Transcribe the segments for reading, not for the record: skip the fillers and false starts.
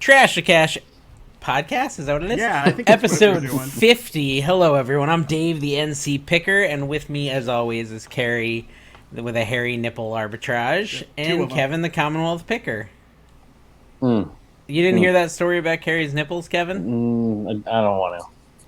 Trash to Cash podcast. Is that what it is? Yeah, I think that's what we're Episode doing. 50. Hello, everyone. I'm Dave, the NC Picker, and with me, as always, is Carrie with a hairy nipple arbitrage, and Kevin, the Commonwealth Picker. You didn't hear that story about Carrie's nipples, Kevin? I don't want to.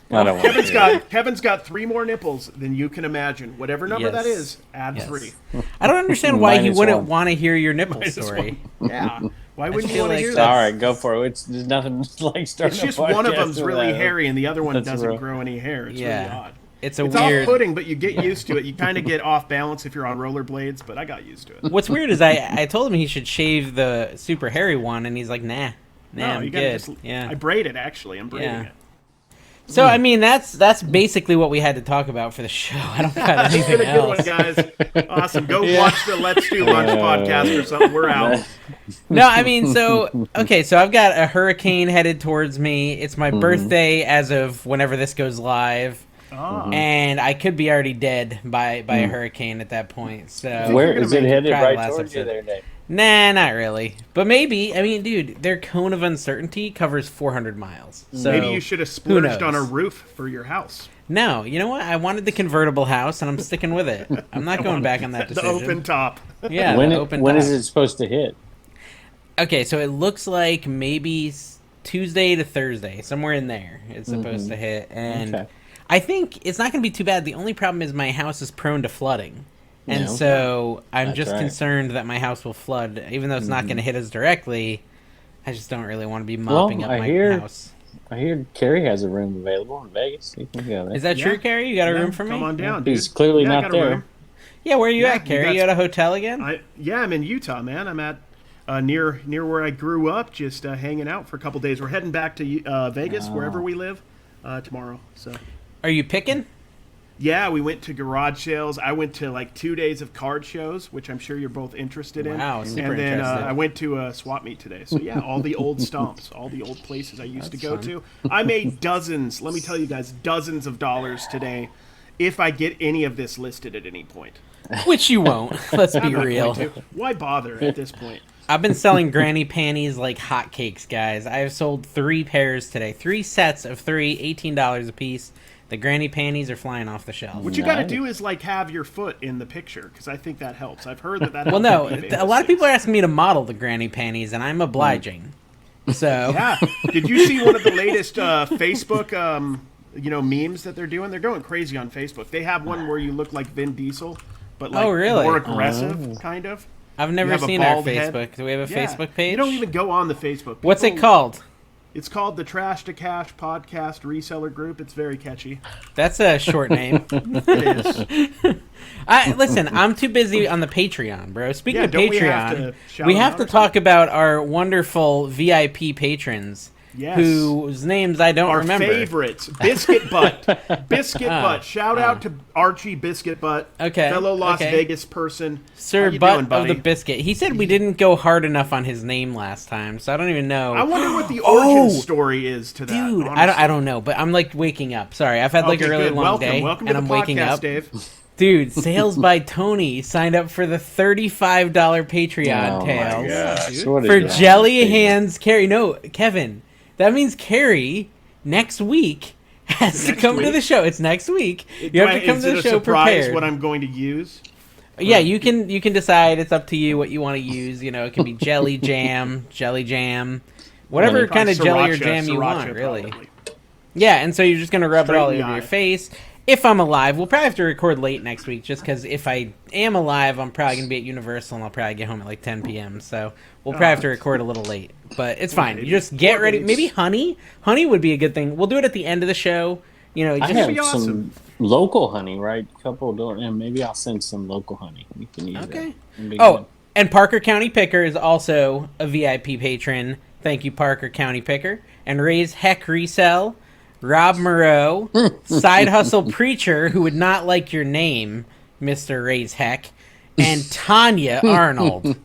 I don't want to. Kevin's got 3 more nipples than you can imagine. Whatever number that is, add 3. I don't understand why he wouldn't one. want to hear your nipple story. Yeah. Why wouldn't you feel want to like hear that's- that? All right, go for it. There's nothing like starting. It's just a podcast one of them's with really that. hairy and the other one That's doesn't real. grow any hair. It's really odd. It's It's weird. off-putting, but you get used to it. You kind of get off balance if you're on rollerblades, but I got used to it. What's weird is I told him he should shave the super hairy one, and he's like, nah, I'm you good. gotta Yeah. I braid it, actually. I'm braiding it. So, I mean, that's basically what we had to talk about for the show. I don't got It's anything been a good else. one, guys. Awesome. Go watch the Let's Do Lunch podcast or something. We're out. No, I mean, so I've got a hurricane headed towards me. It's my birthday as of whenever this goes live. And I could be already dead by a hurricane at that point. So Where is it headed? probably Right last towards you episode. there, Dave. Nah, not really. But maybe. I mean, dude, their cone of uncertainty covers 400 miles. So Maybe you should have splurged on a roof for your house. No, you know what? I wanted the convertible house, and I'm sticking with it. I'm not going back on that The decision. open top. Yeah, When the open when top. is it supposed to hit? Okay, so it looks like maybe Tuesday to Thursday, somewhere in there. It's supposed to hit, and Okay. I think it's not going to be too bad. The only problem is my house is prone to flooding, and Yeah. so I'm That's just right. concerned that my house will flood, even though it's not going to hit us directly. I just don't really want to be mopping up I my hear- house. I hear Carrie has a room available in Vegas. You can go there. Is that Yeah. true, Carrie? You got a Yeah, room for me? Come on down, dude. He's clearly Yeah, I not got a there. room. Yeah, where are you Yeah, at, Carrie? you You got- at a hotel again? I'm in Utah, man. I'm at near where I grew up, just hanging out for a couple days. We're heading back to Vegas, wherever we live, tomorrow. So, Are you picking? yeah, we went to garage sales. I went to like 2 days of card shows, which I'm sure you're both interested in. Wow, super and then interested. I went to a swap meet today. So yeah, all the old stomps, all the old places I used to go to. I made dozens. Let me tell you guys, dozens of dollars today. If I get any of this listed at any point, Which you won't. Let's be I'm not real. going to. Why bother at this point? I've been selling granny panties like hotcakes, guys. I have sold 3 pairs today. 3 sets of 3, $18 a piece. The granny panties are flying off the shelf. What you got to Nice. do is like have your foot in the picture because I think that helps. I've heard that helps. Well, no, with a lot of eBay people are sales. asking me to model the granny panties, and I'm obliging. So, Yeah. Did you see one of the latest Facebook, memes that they're doing? They're going crazy on Facebook. They have one where you look like Vin Diesel, but like Oh, really? more aggressive, kind of. I've You never have a seen our bald head. Facebook. Do we have a Yeah. Facebook page? You don't even go on the Facebook. What's it People- called? It's called the Trash to Cash Podcast Reseller Group. It's very catchy. That's a short name. It is. Listen, I'm too busy on the Patreon, bro. Speaking Yeah, of don't we have Patreon, to shout we them have out to or talk about our wonderful VIP patrons. Yes. Whose names I don't Our remember. favorites, Biscuit Butt. Biscuit Butt. Shout out to Archie Biscuit Butt. Okay, Fellow Las okay. Vegas person. Sir How you Butt doing, buddy? of the Biscuit. He said we didn't go hard enough on his name last time, so I don't even know. I wonder what the origin Oh, story is to that. Dude, honestly. I don't know, but I'm like waking up. Sorry, I've had like a Okay, really good. long Welcome. day, Welcome and to I'm the waking podcast, up. Dave. Dude, Sales by Tony signed up for the $35 Patreon Oh tales my gosh! dude. What is for that? Jelly Hands Carrie. No, Kevin, that means Carrie next week has to Next come to week? the show. It's next week. You have to come Is to it the a show surprise prepared. what I'm going to use? Yeah, you can decide. It's up to you what you want to use. You know, it can be jelly jam, whatever Probably kind of jelly or Sriracha, jam you want, sriracha, really. probably. Yeah, and so you're just gonna rub it Straight all in the over your eye. face. If I'm alive, we'll probably have to record late next week, just because if I am alive, I'm probably gonna be at Universal, and I'll probably get home at like 10 p.m. So we'll probably have to record a little late, but it's fine. You baby. just get Poor ready. babes. Maybe honey would be a good thing. We'll do it at the end of the show. You know, I just have be awesome. some local honey, right? Couple doing, and maybe I'll send some local honey. You can use Okay. that. It'd be Oh, good. and Parker County Picker is also a VIP patron. Thank you, Parker County Picker. And Ray's Heck Resell, Rob Moreau, Side Hustle Preacher, who would not like your name, Mr. Ray's Heck, and Tanya Arnold.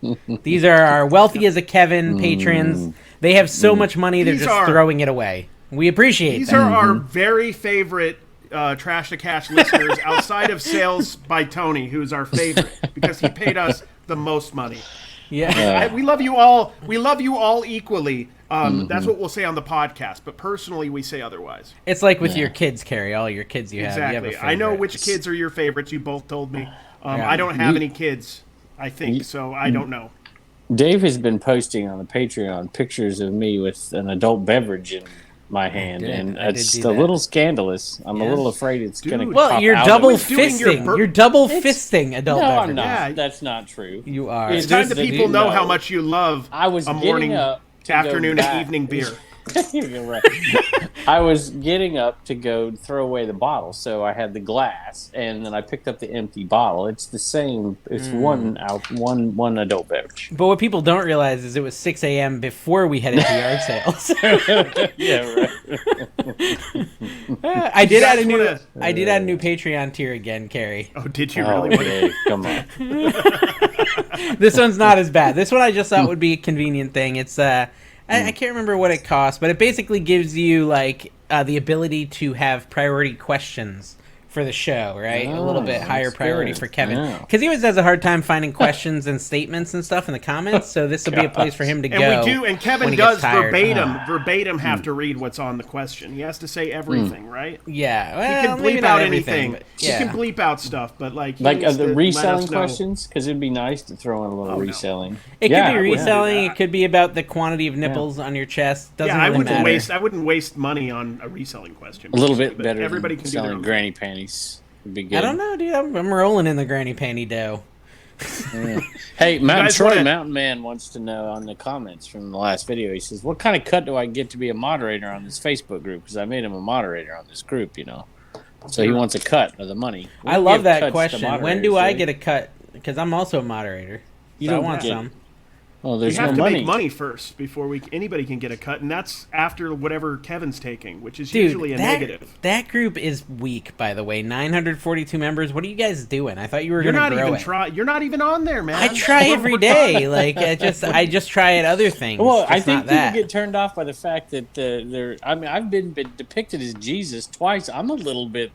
These are our wealthy as a Kevin patrons. They have so much money, they're These just are- throwing it away. We appreciate These that. are our very favorite Trash to Cash listeners outside of Sales by Tony, who's our favorite because he paid us the most money. Yeah. We love you all. We love you all equally. That's what we'll say on the podcast, but personally, we say otherwise. It's like with your kids, Carrie. All your kids you have. Exactly. You have a I know favorite. which kids are your favorites. You both told me. I don't have any kids, I think, so I don't know. Dave has been posting on the Patreon pictures of me with an adult beverage in my hand, and it's a little scandalous. I'm a little afraid it's going to Well, you're double fisting. You're double fisting adult No, beverage. I'm not. Yeah. That's not true. You are. It's time that people know how much you love a morning, afternoon, and evening beer. You're right. I was getting up to go throw away the bottle, so I had the glass, and then I picked up the empty bottle. It's the same. It's one adult beverage. But what people don't realize is it was 6 a.m. before we headed to yard sales. Yeah, right. I did add a new Patreon tier again, Carrie. Oh, did you really? Dave, come on. This one's not as bad. This one I just thought would be a convenient thing. It's I can't remember what it costs, but it basically gives you like the ability to have priority questions for the show, right? A little bit higher priority for Kevin, because he always has a hard time finding questions and statements and stuff in the comments. So this will be a place for him to go. And we do, and Kevin does verbatim have to read what's on the question. He has to say everything, right? Yeah, well, he can bleep out anything. But, He can bleep out stuff, but like the reselling questions, because it'd be nice to throw in a little reselling. It could be reselling. It could be about the quantity of nipples on your chest. Doesn't really matter. I wouldn't waste money on a reselling question. A little bit better. Everybody than can selling do granny panties. Would be good. I don't know, dude. I'm rolling in the granny panty dough. Hey, Mountain Man wants to know on the comments from the last video. He says, "What kind of cut do I get to be a moderator on this Facebook group? Because I made him a moderator on this group, you know. So he wants a cut of the money." I love that question. When do I get a cut? Because I'm also a moderator. You so don't I want get some. Well, there's you have no to money. make money first before anybody can get a cut, and that's after whatever Kevin's taking, which is Dude, usually a negative. That group is weak, by the way. 942 members. What are you guys doing? I thought you were going to grow it. You're not even on there, man. I try every day. Like I just try at other things. Well, I think people that. get turned off by the fact that they're. I mean, I've been depicted as Jesus twice. I'm a little bit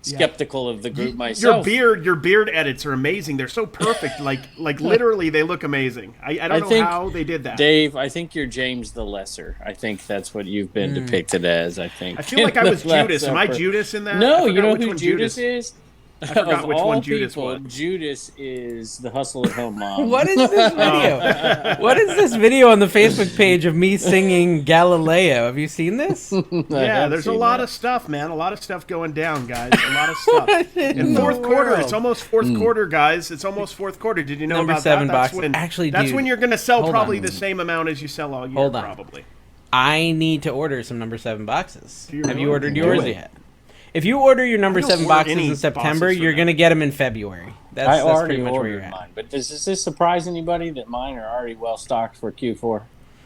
skeptical of the group myself. Your beard edits are amazing. They're so perfect. like literally, they look amazing. I don't know how they did that. Dave, I think you're James the Lesser. I think that's what you've been depicted as. I think. I feel like I was Judas. Am I Judas in that? No, you know who Judas is? I forgot which one Judas was. Judas is the hustle at home mom. What is this video? What is this video on the Facebook page of me singing Galileo? Have you seen this? Yeah, there's a lot of stuff, man. A lot of stuff going down, guys. A lot of stuff. In fourth quarter, it's almost fourth quarter, guys. It's almost fourth quarter. Did you know Number about 7 that? box. Actually, that's dude, when you're going to sell probably the same amount as you sell all year, probably. I need to order some number 7 boxes. Have you ordered Do yours it. yet? If you order your number 7 boxes any in September, boxes for you're now. going to get them in February. That's I already pretty much where you're ordered at. mine, but does this surprise anybody that mine are already well stocked for Q4?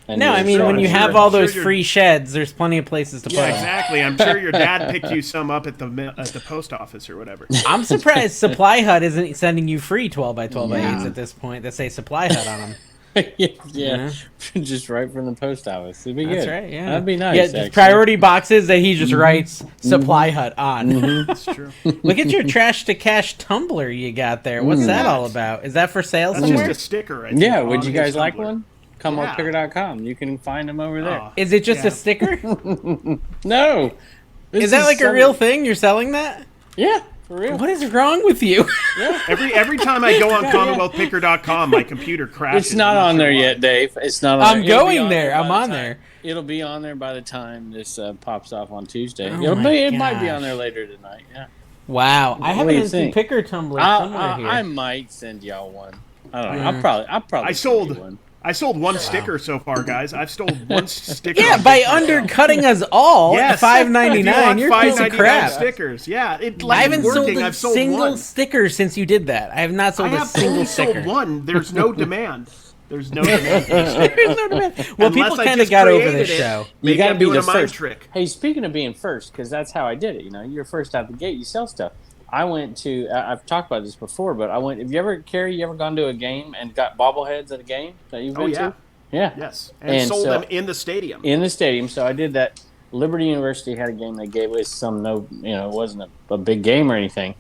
And No, I mean, when you have all those free sheds, there's plenty of places to put them. Exactly. I'm sure your dad picked you some up at the post office or whatever. I'm surprised Supply Hut isn't sending you free 12 by 12 by 8s at this point that say Supply Hut on them. yeah, just right from the post office. It'd be That's good. right, yeah. That'd be nice. Yeah, actually. priority boxes that he just writes Supply Hut on. That's true. Look at your trash to cash tumbler you got there. What's that all about? Is that for sale That's somewhere? just a sticker, I think. Yeah, would on you his guys like Tumbler. one? ComeOutPicker.com. You can find them over there. Is it just a sticker? No. Is that like a real thing? You're selling that? Yeah, for real. What is wrong with you? Every time I go on CommonwealthPicker.com, my computer crashes. It's not on there yet, Dave. It's not on I'm there. It'll be going on there. by I'm the on time- there. It'll be on there by the time this pops off on Tuesday. Oh It my might be gosh. on there later tonight. Yeah. Wow. I have do an you empty think? picker tumbler somewhere here. I might send y'all one. I don't know. I'll probably. I send you sold one. I sold one sticker so far, guys. I've sold one sticker. Yeah, on by this myself. undercutting us all Yes. at If you $5.99. want You're a piece of $5.99 crap. stickers. Yeah, it I like haven't working. sold a I've sold single one. sticker since you did that. I have not I sold a have single only sticker. sold one. There's no demand. There's no demand. There's no demand. Well, Unless people I kind of just got over created this it. show. Maybe You got to I'm be doing the a mind first. trick. Hey, speaking of being first, because that's how I did it. You know, you're first out the gate. You sell stuff. I went to. I've talked about this before, but I went. Have you ever, Carrie? You ever gone to a game and got bobbleheads at a game that you've been to? Yeah. Yes. And sold them in the stadium. In the stadium. So I did that. Liberty University had a game they gave us it wasn't a big game or anything.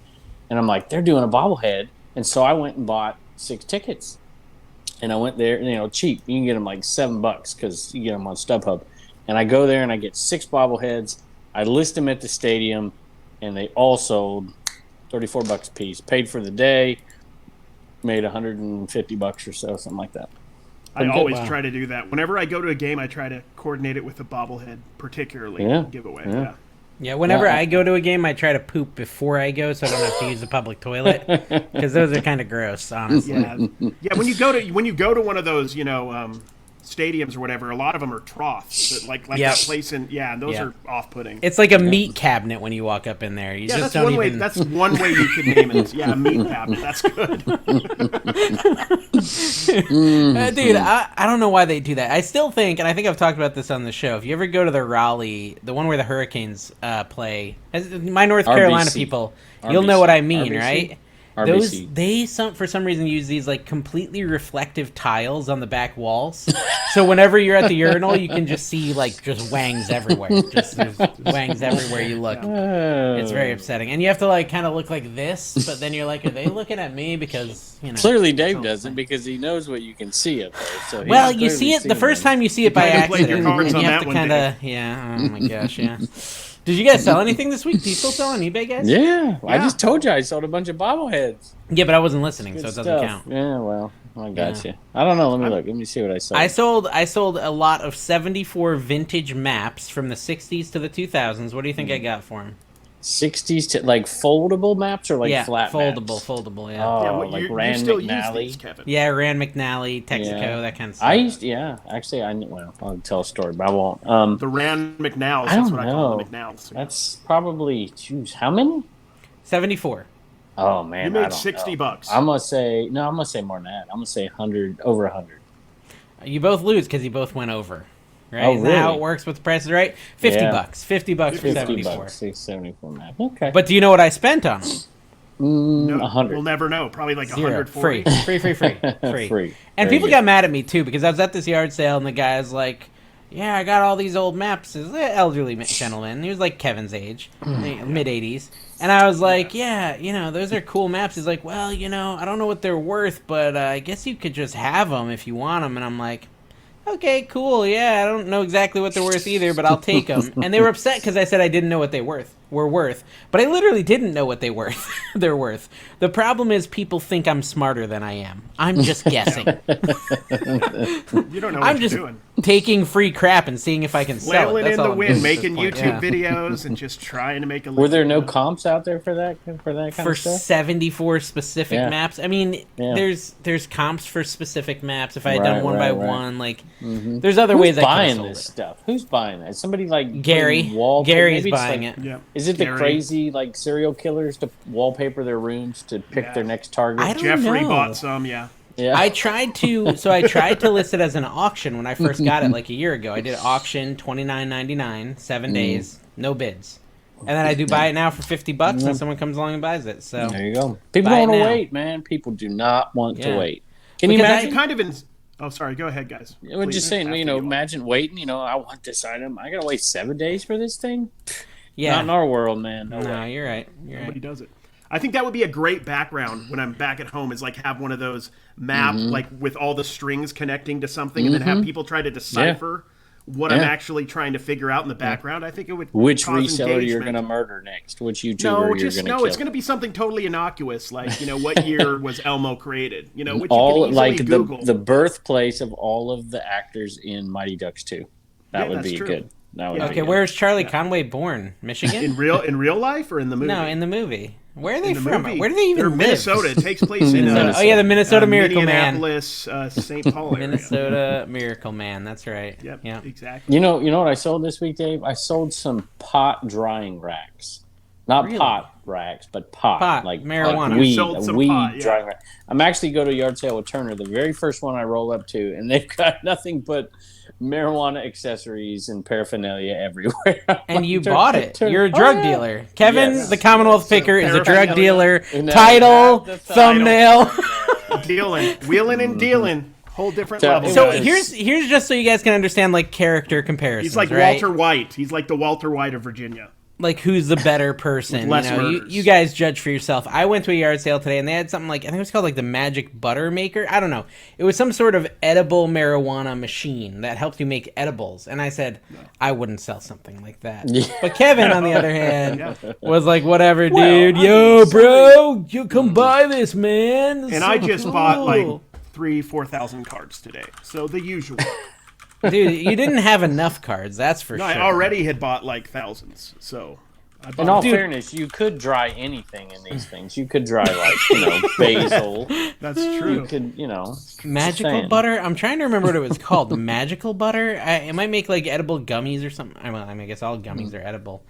And I'm like, they're doing a bobblehead. And so I went and bought 6 tickets. And I went there, cheap. You can get them like $7 because you get them on StubHub. And I go there and I get 6 bobbleheads. I list them at the stadium, and they all sold $34 a piece. Paid for the day, made $150 or so, something like that. I always try to do that. Whenever I go to a game, I try to coordinate it with the bobblehead, particularly giveaway. Yeah. Yeah, whenever I go to a game, I try to poop before I go, so I don't have to use the public toilet, because those are kind of gross, honestly. Yeah. When you go to one of those, stadiums or whatever, a lot of them are troughs, like that place in. Yeah, and those are off-putting. It's like a meat cabinet when you walk up in there. You just don't even. That's one way you could name it. Yeah, a meat cabinet. That's good. Dude, I don't know why they do that. I still think, and I think I've talked about this on the show, if you ever go to the Raleigh, the one where the Hurricanes play, my North Carolina people, you'll know what I mean, right? They for some reason use these like completely reflective tiles on the back walls, so whenever you're at the urinal, you can just see like just wangs everywhere. Just there's wangs everywhere you look. It's very upsetting, and you have to like kind of look like this, but then you're like, are they looking at me? Because clearly Dave doesn't, because he knows what you can see up there. So you see it the first time you see it by accident, and you have to kind of oh my gosh, yeah. Did you guys sell anything this week? Do you still sell on eBay, guys? Yeah. I just told you I sold a bunch of bobbleheads. Yeah, but I wasn't listening, so it doesn't count. Yeah, well, I got you. I don't know. Let me look. Let me see what I sold. I sold a lot of 74 vintage maps from the 60s to the 2000s. What do you think I got for them? 60s to like foldable maps or like flat foldable, maps? Foldable, yeah. Oh, like Rand McNally. These, Kevin. Yeah, Rand McNally, Texaco, that kind of stuff. Actually, I'll tell a story, but I won't. The Rand McNalls, that's what I call the McNalls. That's probably, how many? 74. Oh, man, you made $60. I'm going to say more than that. I'm going to say 100, over 100. You both lose because you both went over. Right? Oh, Isn't really? that how it works with the prices, right? $50. $50 for 74. 74 map. Okay. But do you know what I spent on them? No, 100. We'll never know. Probably like 0. 140. Free. And people got mad at me too, because I was at this yard sale and the guy's like, yeah, I got all these old maps. He's an elderly gentleman. He was like Kevin's age, mid-80s. And I was like, those are cool maps. He's like, well, I don't know what they're worth, but I guess you could just have them if you want them. And I'm like, okay, cool. Yeah, I don't know exactly what they're worth either, but I'll take them. And they were upset because I said I didn't know what they were worth. But I literally didn't know what they're worth. The problem is people think I'm smarter than I am. I'm just guessing. You don't know what you're doing. Taking free crap and seeing if I can sell it. Flailing in the wind, making YouTube videos and just trying to make a living. Were there no comps out there for that kind of stuff? For 74 specific maps? I mean, there's comps for specific maps. If I had done one by one, like there's other ways I could have sold this stuff. Who's buying that? Somebody like Gary. Gary's buying it. Yeah. Is it the crazy like serial killers to wallpaper their rooms to pick their next target? I don't Jeffrey know. bought some, yeah. I tried to list it as an auction when I first got it like a year ago. I did auction $29.99, 7 days, no bids. And then I do buy it now for $50 and someone comes along and buys it. So there you go. People don't want to wait, man. People do not want to wait. Can you imagine? Oh, sorry. Go ahead, guys. We're just saying, imagine waiting. I want this item. I gotta wait 7 days for this thing. Yeah, not in our world, man. No, you're right. Nobody does it. I think that would be a great background when I'm back at home. Is like have one of those map like with all the strings connecting to something, and then have people try to decipher what I'm actually trying to figure out in the background. I think it would. Which reseller you're going to murder next? Which YouTuber you're going to kill? It's going to be something totally innocuous, like what year was Elmo created? Which all you can easily like Google. the birthplace of all of the actors in Mighty Ducks 2. That would be good. Okay, where's Charlie Conway born? Michigan? In real life or in the movie? No, in the movie. Where are they from? Where do they even live? Minnesota. It takes place in Minnesota. Oh yeah, the Minnesota Miracle Man. Minneapolis, St. Paul area. Minnesota Miracle Man. That's right. Yep. Yeah. Exactly. You know what I sold this week, Dave? I sold some pot drying racks. Not pot racks, but pot. Like marijuana. Like weed drying rack. I'm actually go to a yard sale with Turner, the very first one I roll up to, and they've got nothing but marijuana accessories and paraphernalia everywhere. And you bought it. You're a drug dealer. Kevin, the Commonwealth Picker, is a drug dealer. Title, thumbnail. Wheeling and dealing. Whole different level. So here's just so you guys can understand like character comparisons. He's like right? Walter White. He's like the Walter White of Virginia. like who's the better person. Less You know, murders. you guys judge for yourself. I went to a yard sale today and they had something like, I think it was called like the Magic Butter Maker. I don't know. It was some sort of edible marijuana machine that helped you make edibles. And I said, I wouldn't sell something like that. But Kevin, on the other hand, was like, whatever, dude. Yo, bro, you come buy this, man. This is And so I just cool. bought like 3,000-4,000 cards today. So the usual. Dude, you didn't have enough cards, that's for No, sure. I already had bought like thousands. So I bought In all fairness, you could dry anything in these things. You could dry basil. That's true. You could, Magical saying. butter? I'm trying to remember what it was called. Magical butter? It might make like edible gummies or something. I guess all gummies are edible.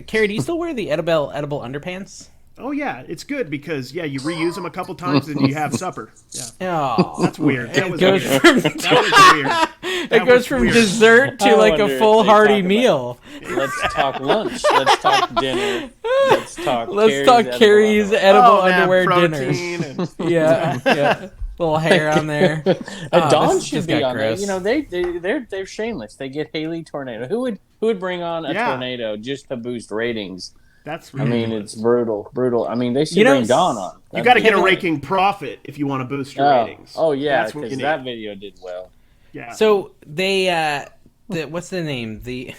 Carrie, do you still wear the edible underpants? Oh yeah, it's good because you reuse them a couple times and you have supper. Yeah, Oh, that's weird. That was goes weird. from That was weird. it goes from dessert to I like wonder a if full they hearty talk about- meal. Let's talk lunch. Let's talk dinner. Let's talk Carrie's edible underwear dinner. protein and Yeah. Little hair on there. Dawn this should just be got on there. gross. They're shameless. They get Haley Tornado. Who would bring on a Yeah. tornado just to boost ratings? that's I mean, ridiculous. it's brutal. I mean, they should You know, bring Dawn on. You got to get a Kevin- raking profit if you want to boost your ratings. Oh yeah, That's what because you need. that video did well. Yeah. So they what's the name? The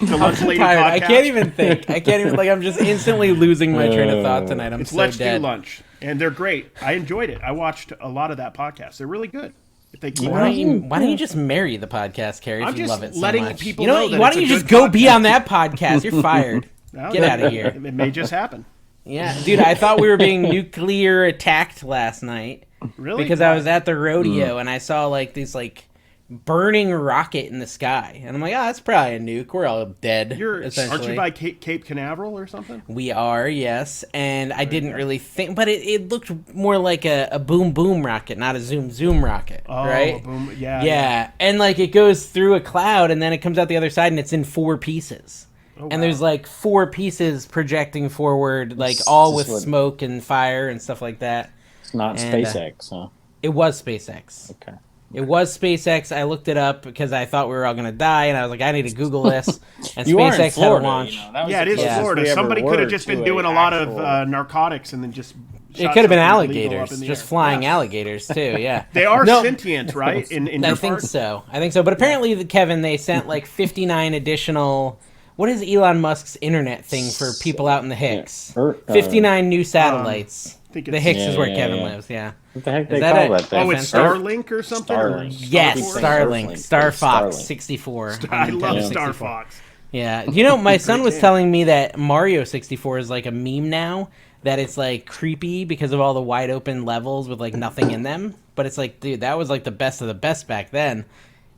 the Lunch Lady tired. podcast. I can't even think. I'm just instantly losing my train of thought tonight. I'm It's so Let's dead. Do Lunch, and they're great. I enjoyed it. I watched a lot of that podcast. They're really good. If they keep Why it don't you just marry the podcast, Carrie, if I'm you just love it so letting much? people You know, know that why it's don't a you just good go be podcast. on that podcast? You're fired. No, Get out of here. It may just happen. Yeah, dude, I thought we were being nuclear attacked last night Really? because I was at the rodeo and I saw like this like burning rocket in the sky, and I'm like, oh, that's probably a nuke. We're all dead. Aren't essentially. you by Cape Canaveral or something? We are, yes, and I didn't really think, but it looked more like a boom boom rocket, not a zoom zoom rocket, Oh, right? boom. Yeah. Yeah, and like it goes through a cloud, and then it comes out the other side, and it's in 4 pieces. And wow. there's like 4 pieces projecting forward, like all with This is what- smoke and fire and stuff like that. It's not And, SpaceX, huh? It was SpaceX. Okay. It was SpaceX. I looked it up because I thought we were all going to die, and I was like, I need to Google this. And You are in SpaceX had a Florida, launch. That was Yeah, it the is closest Florida. we ever Somebody could were have just been to doing a a lot actual- of narcotics and then just. It shot could have been something illegal up alligators, in the just air. flying Yeah. alligators too. Yeah, They are No, sentient, right? In I your think part? so. I think so. But apparently, Kevin, they sent like 59 additional. What is Elon Musk's internet thing for people out in the Hicks? 59 new satellites. I think The it's- Hicks is where Yeah, Kevin yeah. lives. Yeah. What the heck Is they that call a- that thing? Oh, it's Offensive? Starlink or something? Starlink. Yes, Starlink. Starlink, Starlink. Star Fox Starlink. 64. I love Nintendo Star 64. Fox. Yeah, you know, my son was game. telling me that Mario 64 is like a meme now. That it's like creepy because of all the wide open levels with like nothing in them. But it's like, dude, that was like the best of the best back then.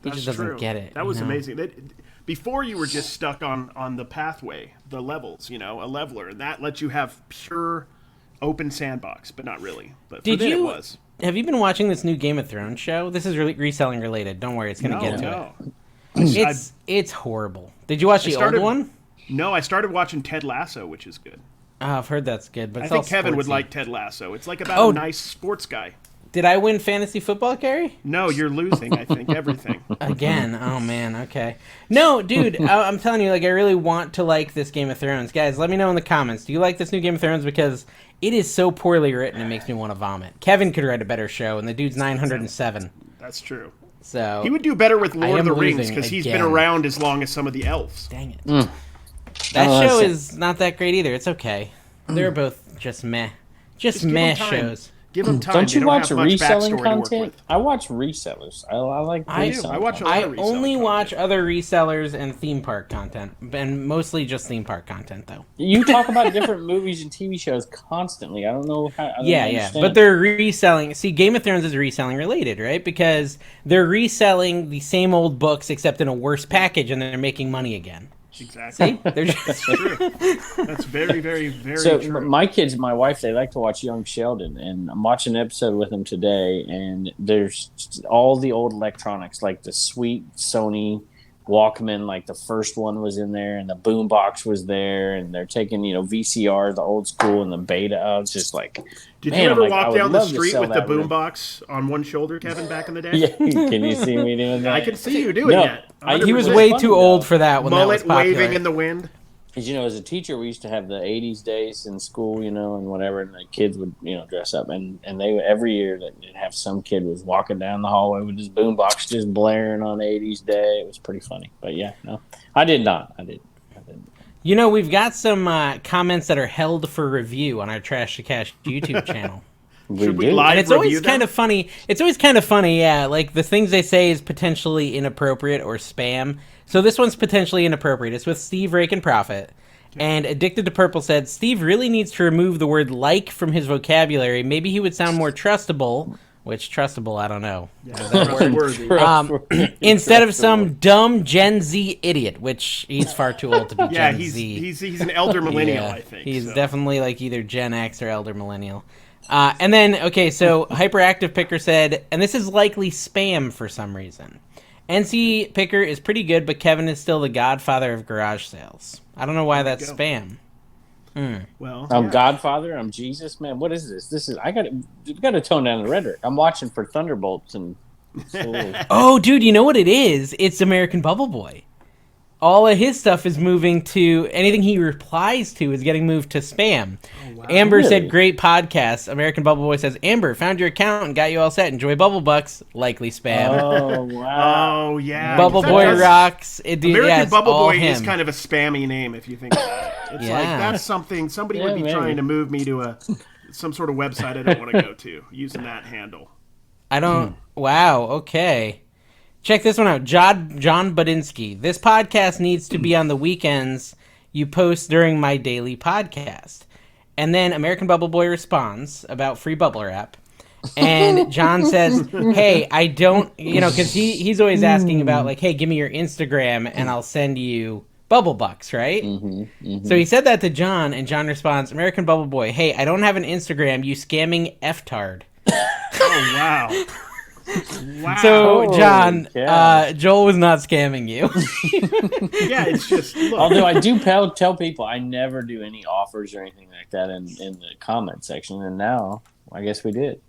He That's just doesn't true. get it. That was you know? amazing. Before you were just stuck on the pathway, the levels, a leveler, and that lets you have pure open sandbox, but not really. But for Did then you? it was. Have you been watching this new Game of Thrones show? This is really reselling related. Don't worry, it's gonna get to it. It's horrible. Did you watch the old one? No, I started watching Ted Lasso, which is good. Oh, I've heard that's good, but I it's think all Kevin would sportsy. like Ted Lasso. It's like about Oh. a nice sports guy. Did I win fantasy football, Carrie? No, you're losing, I think, everything. Again? Oh man, okay. No, dude, I'm telling you, like, I really want to like this Game of Thrones. Guys, let me know in the comments. Do you like this new Game of Thrones? Because it is so poorly written, it makes me want to vomit. Kevin could write a better show, and the dude's 907. That's true. So He would do better with Lord of am the Rings losing because he's been again. around as long as some of the elves. dang it. Oh, That show that's- is not that great either. It's okay. They're both just meh. Just give 'em meh time. shows. Give them time. Don't They you watch have much reselling backstory to work content? with. I watch resellers. I like I do. reselling I watch a content. lot I of only reselling watch content. other resellers and theme park content, and mostly just theme park content, though. You talk about different movies and TV shows constantly. I don't know how. I don't Yeah, understand. but they're reselling. See, Game of Thrones is reselling related, right? Because they're reselling the same old books except in a worse package, and they're making money again. Exactly. See, they're just That's true. That's very, very, very So true. my kids, my wife, they like to watch Young Sheldon, and I'm watching an episode with them today. And there's all the old electronics, like the sweet Sony Walkman, like the first one was in there, and the boombox was there, and they're taking VCR, the old school, and the beta. It's just like, Did man, you ever I'm like, I walk would down the love to street sell with the that room. boombox on one shoulder, Kevin, back in the day? Yeah, can you see me doing that? I can see you doing No, that. I- he was 100% way funny, too though. old for that when that was Mullet popular. waving in the wind. Because, as a teacher, we used to have the 80s days in school, and whatever, and the kids would, dress up. And they would, every year, they'd have some kid was walking down the hallway with his boombox just blaring on 80s day. It was pretty funny. But, yeah, no, I did not. I didn't. We've got some comments that are held for review on our Trash to Cash YouTube channel. Should we live and it's always kind of funny. It's always kind of funny, yeah. Like, the things they say is potentially inappropriate or spam. So this one's potentially inappropriate. It's with Steve Rake and Profit. And Addicted to Purple said, Steve really needs to remove the word like from his vocabulary. Maybe he would sound more trustable. Which, trustable, I don't know. Yeah, instead of some dumb Gen Z idiot, which he's far too old to be Gen Z. He's an elder millennial, I think. He's definitely like either Gen X or elder millennial. And then, okay, so Hyperactive Picker said, and this is likely spam for some reason. NC Picker is pretty good, but Kevin is still the godfather of garage sales. I don't know why that's spam. Well, I'm Godfather. I'm Jesus, man. What is this? You got to tone down the rhetoric. I'm watching for Thunderbolts and. Oh, dude, you know what it is? It's American Bubble Boy. All of his stuff is moving to anything he replies to is getting moved to spam. Oh, wow. Amber said, "Great podcast." American Bubble Boy says, "Amber found your account and got you all set. Enjoy Bubble Bucks." Likely spam. Oh wow! Oh yeah. Bubble Boy rocks. American Bubble Boy is kind of a spammy name if you think about it. It's like that's something somebody would be trying to move me to some sort of website I don't want to go to using that handle. I don't. Wow. Okay. Check this one out. John Budinsky. This podcast needs to be on the weekends you post during my daily podcast. And then American Bubble Boy responds about free bubble wrap. And John says, hey, I don't, because he's always asking about like, hey, give me your Instagram and I'll send you Bubble Bucks, right? So he said that to John, and John responds, American Bubble Boy, hey, I don't have an Instagram, you scamming F-tard. Oh, wow. Wow. So, John, Joel was not scamming you. Yeah, it's just, look. Although I do tell people I never do any offers or anything like that in the comment section, and now I guess we did.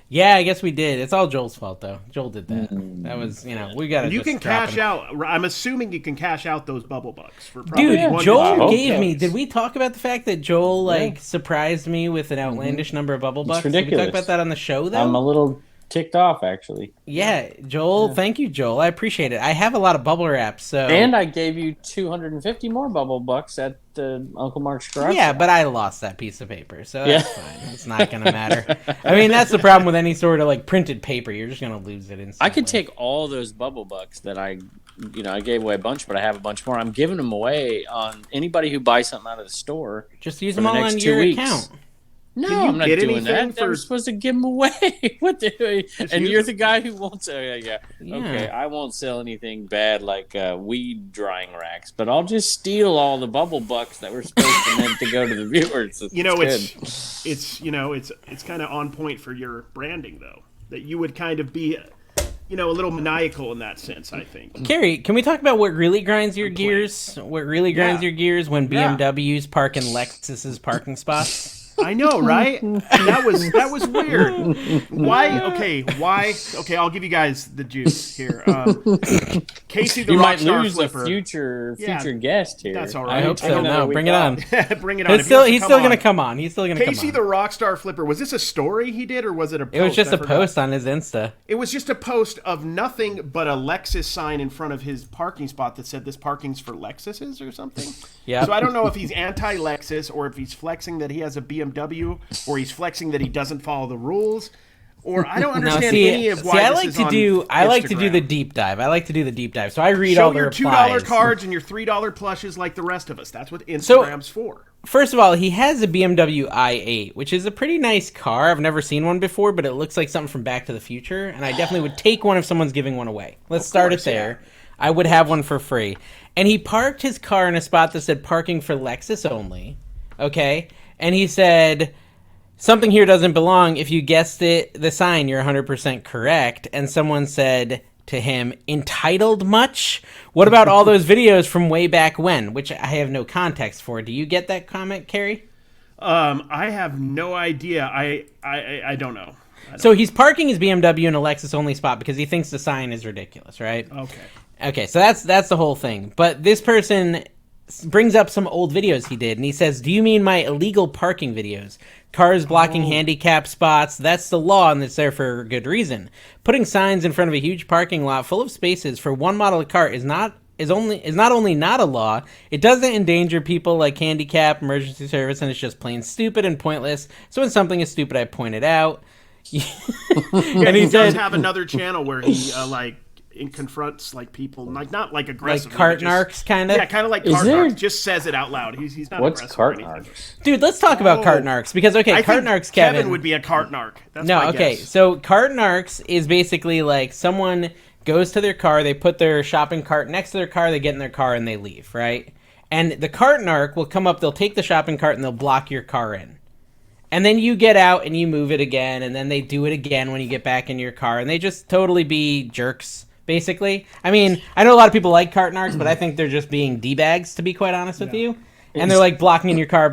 Yeah, I guess we did. It's all Joel's fault, though. Joel did that. That was, we got to. You can cash out. I'm assuming you can cash out those Bubble Bucks for probably Dude, Joel gave me. Did we talk about the fact that Joel surprised me with an outlandish number of Bubble Bucks? It's ridiculous. Did we talk about that on the show, though? I'm a little ticked off, actually. Yeah, Joel. Yeah. Thank you, Joel. I appreciate it. I have a lot of bubble wraps, so. And I gave you 250 more Bubble Bucks at Uncle Mark's garage. Yeah, but I lost that piece of paper, so that's fine. It's not going to matter. I mean, that's the problem with any sort of like printed paper. You're just going to lose it instantly. I could take all those Bubble Bucks that I gave away a bunch, but I have a bunch more. I'm giving them away on anybody who buys something out of the store. Just use them all on your account. No, I'm not doing that. I'm supposed to give them away. What and you're the guy who won't sell. Yeah. Okay, I won't sell anything bad like weed drying racks, but I'll just steal all the Bubble Bucks that were supposed to meant to go to the viewers. It's kind of on point for your branding though. That you would kind of be a little maniacal in that sense, I think. Carrie, can we talk about what really grinds your gears? What really grinds your gears when BMWs park in Lexus's parking spots? I know, right? That was weird. Why? Okay, I'll give you guys the juice here. Casey the you ROCKSTAR might lose flipper. a future guest here. That's all right. I hope so. No, bring it on. Bring it on. He's still going to come on. He's still going to come on. Casey the ROCKSTAR flipper. Was this a story he did, or was it a post? It was just a post on his Insta. It was just a post of nothing but a Lexus sign in front of his parking spot that said this parking's for Lexuses or something. Yeah. So I don't know if he's anti-Lexus or if he's flexing that he has a BMW or he's flexing that he doesn't follow the rules. Or I don't understand any of why I like to do the deep dive. So I read Show all the your replies. $2 cards and your $3 plushes like the rest of us. That's what Instagram's for. First of all, he has a BMW i8, which is a pretty nice car. I've never seen one before, but it looks like something from Back to the Future, and I definitely would take one if someone's giving one away. Let's start it there. Yeah. I would have one for free. And he parked his car in a spot that said parking for Lexus only. Okay? And he said, something here doesn't belong. If you guessed it, the sign, you're 100% correct. And someone said to him, entitled much? What about all those videos from way back when? Which I have no context for. Do you get that comment, Carrie? I have no idea. I don't know. So he's parking his BMW in a Lexus only spot because he thinks the sign is ridiculous, right? Okay. Okay, so that's the whole thing. But this person brings up some old videos he did, and he says, "Do you mean my illegal parking videos? Cars blocking handicap spots? That's the law, and it's there for a good reason. Putting signs in front of a huge parking lot full of spaces for one model of car is not only not a law, it doesn't endanger people like handicap, emergency service, and it's just plain stupid and pointless. So when something is stupid, I point it out." And he does have another channel where he confronts like people, like not like aggressive, like Carton Arcs, kind of. Yeah, kind of like Carton Arcs. Just says it out loud. He's not. What's aggressive Carton Arcs? Dude, let's talk about Carton Arcs because Carton Arcs, Kevin would be a Carton Arc. That's my guess. So Carton Arcs is basically like someone goes to their car, they put their shopping cart next to their car, they get in their car and they leave, right? And the Carton Arc will come up, they'll take the shopping cart and they'll block your car in. And then you get out and you move it again, and then they do it again when you get back in your car, and they just totally be jerks. Basically, I mean, I know a lot of people like Carton Arcs, but I think they're just being d-bags, to be quite honest with you. And they're like blocking in your car,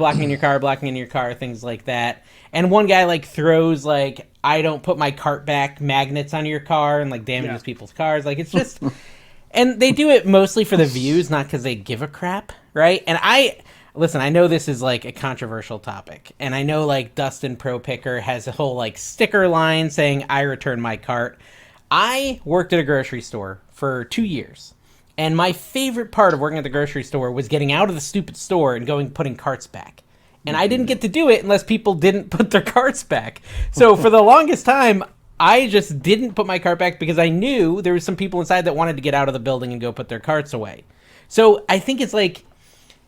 things like that. And one guy like throws like, "I don't put my cart back" magnets on your car and like damages people's cars. Like, it's just, and they do it mostly for the views, not because they give a crap, right? And listen, I know this is like a controversial topic, and I know like Dustin Pro Picker has a whole like sticker line saying "I return my cart." I worked at a grocery store for 2 years, and my favorite part of working at the grocery store was getting out of the stupid store and putting carts back. And I didn't get to do it unless people didn't put their carts back. So for the longest time, I just didn't put my cart back because I knew there was some people inside that wanted to get out of the building and go put their carts away. So I think it's like,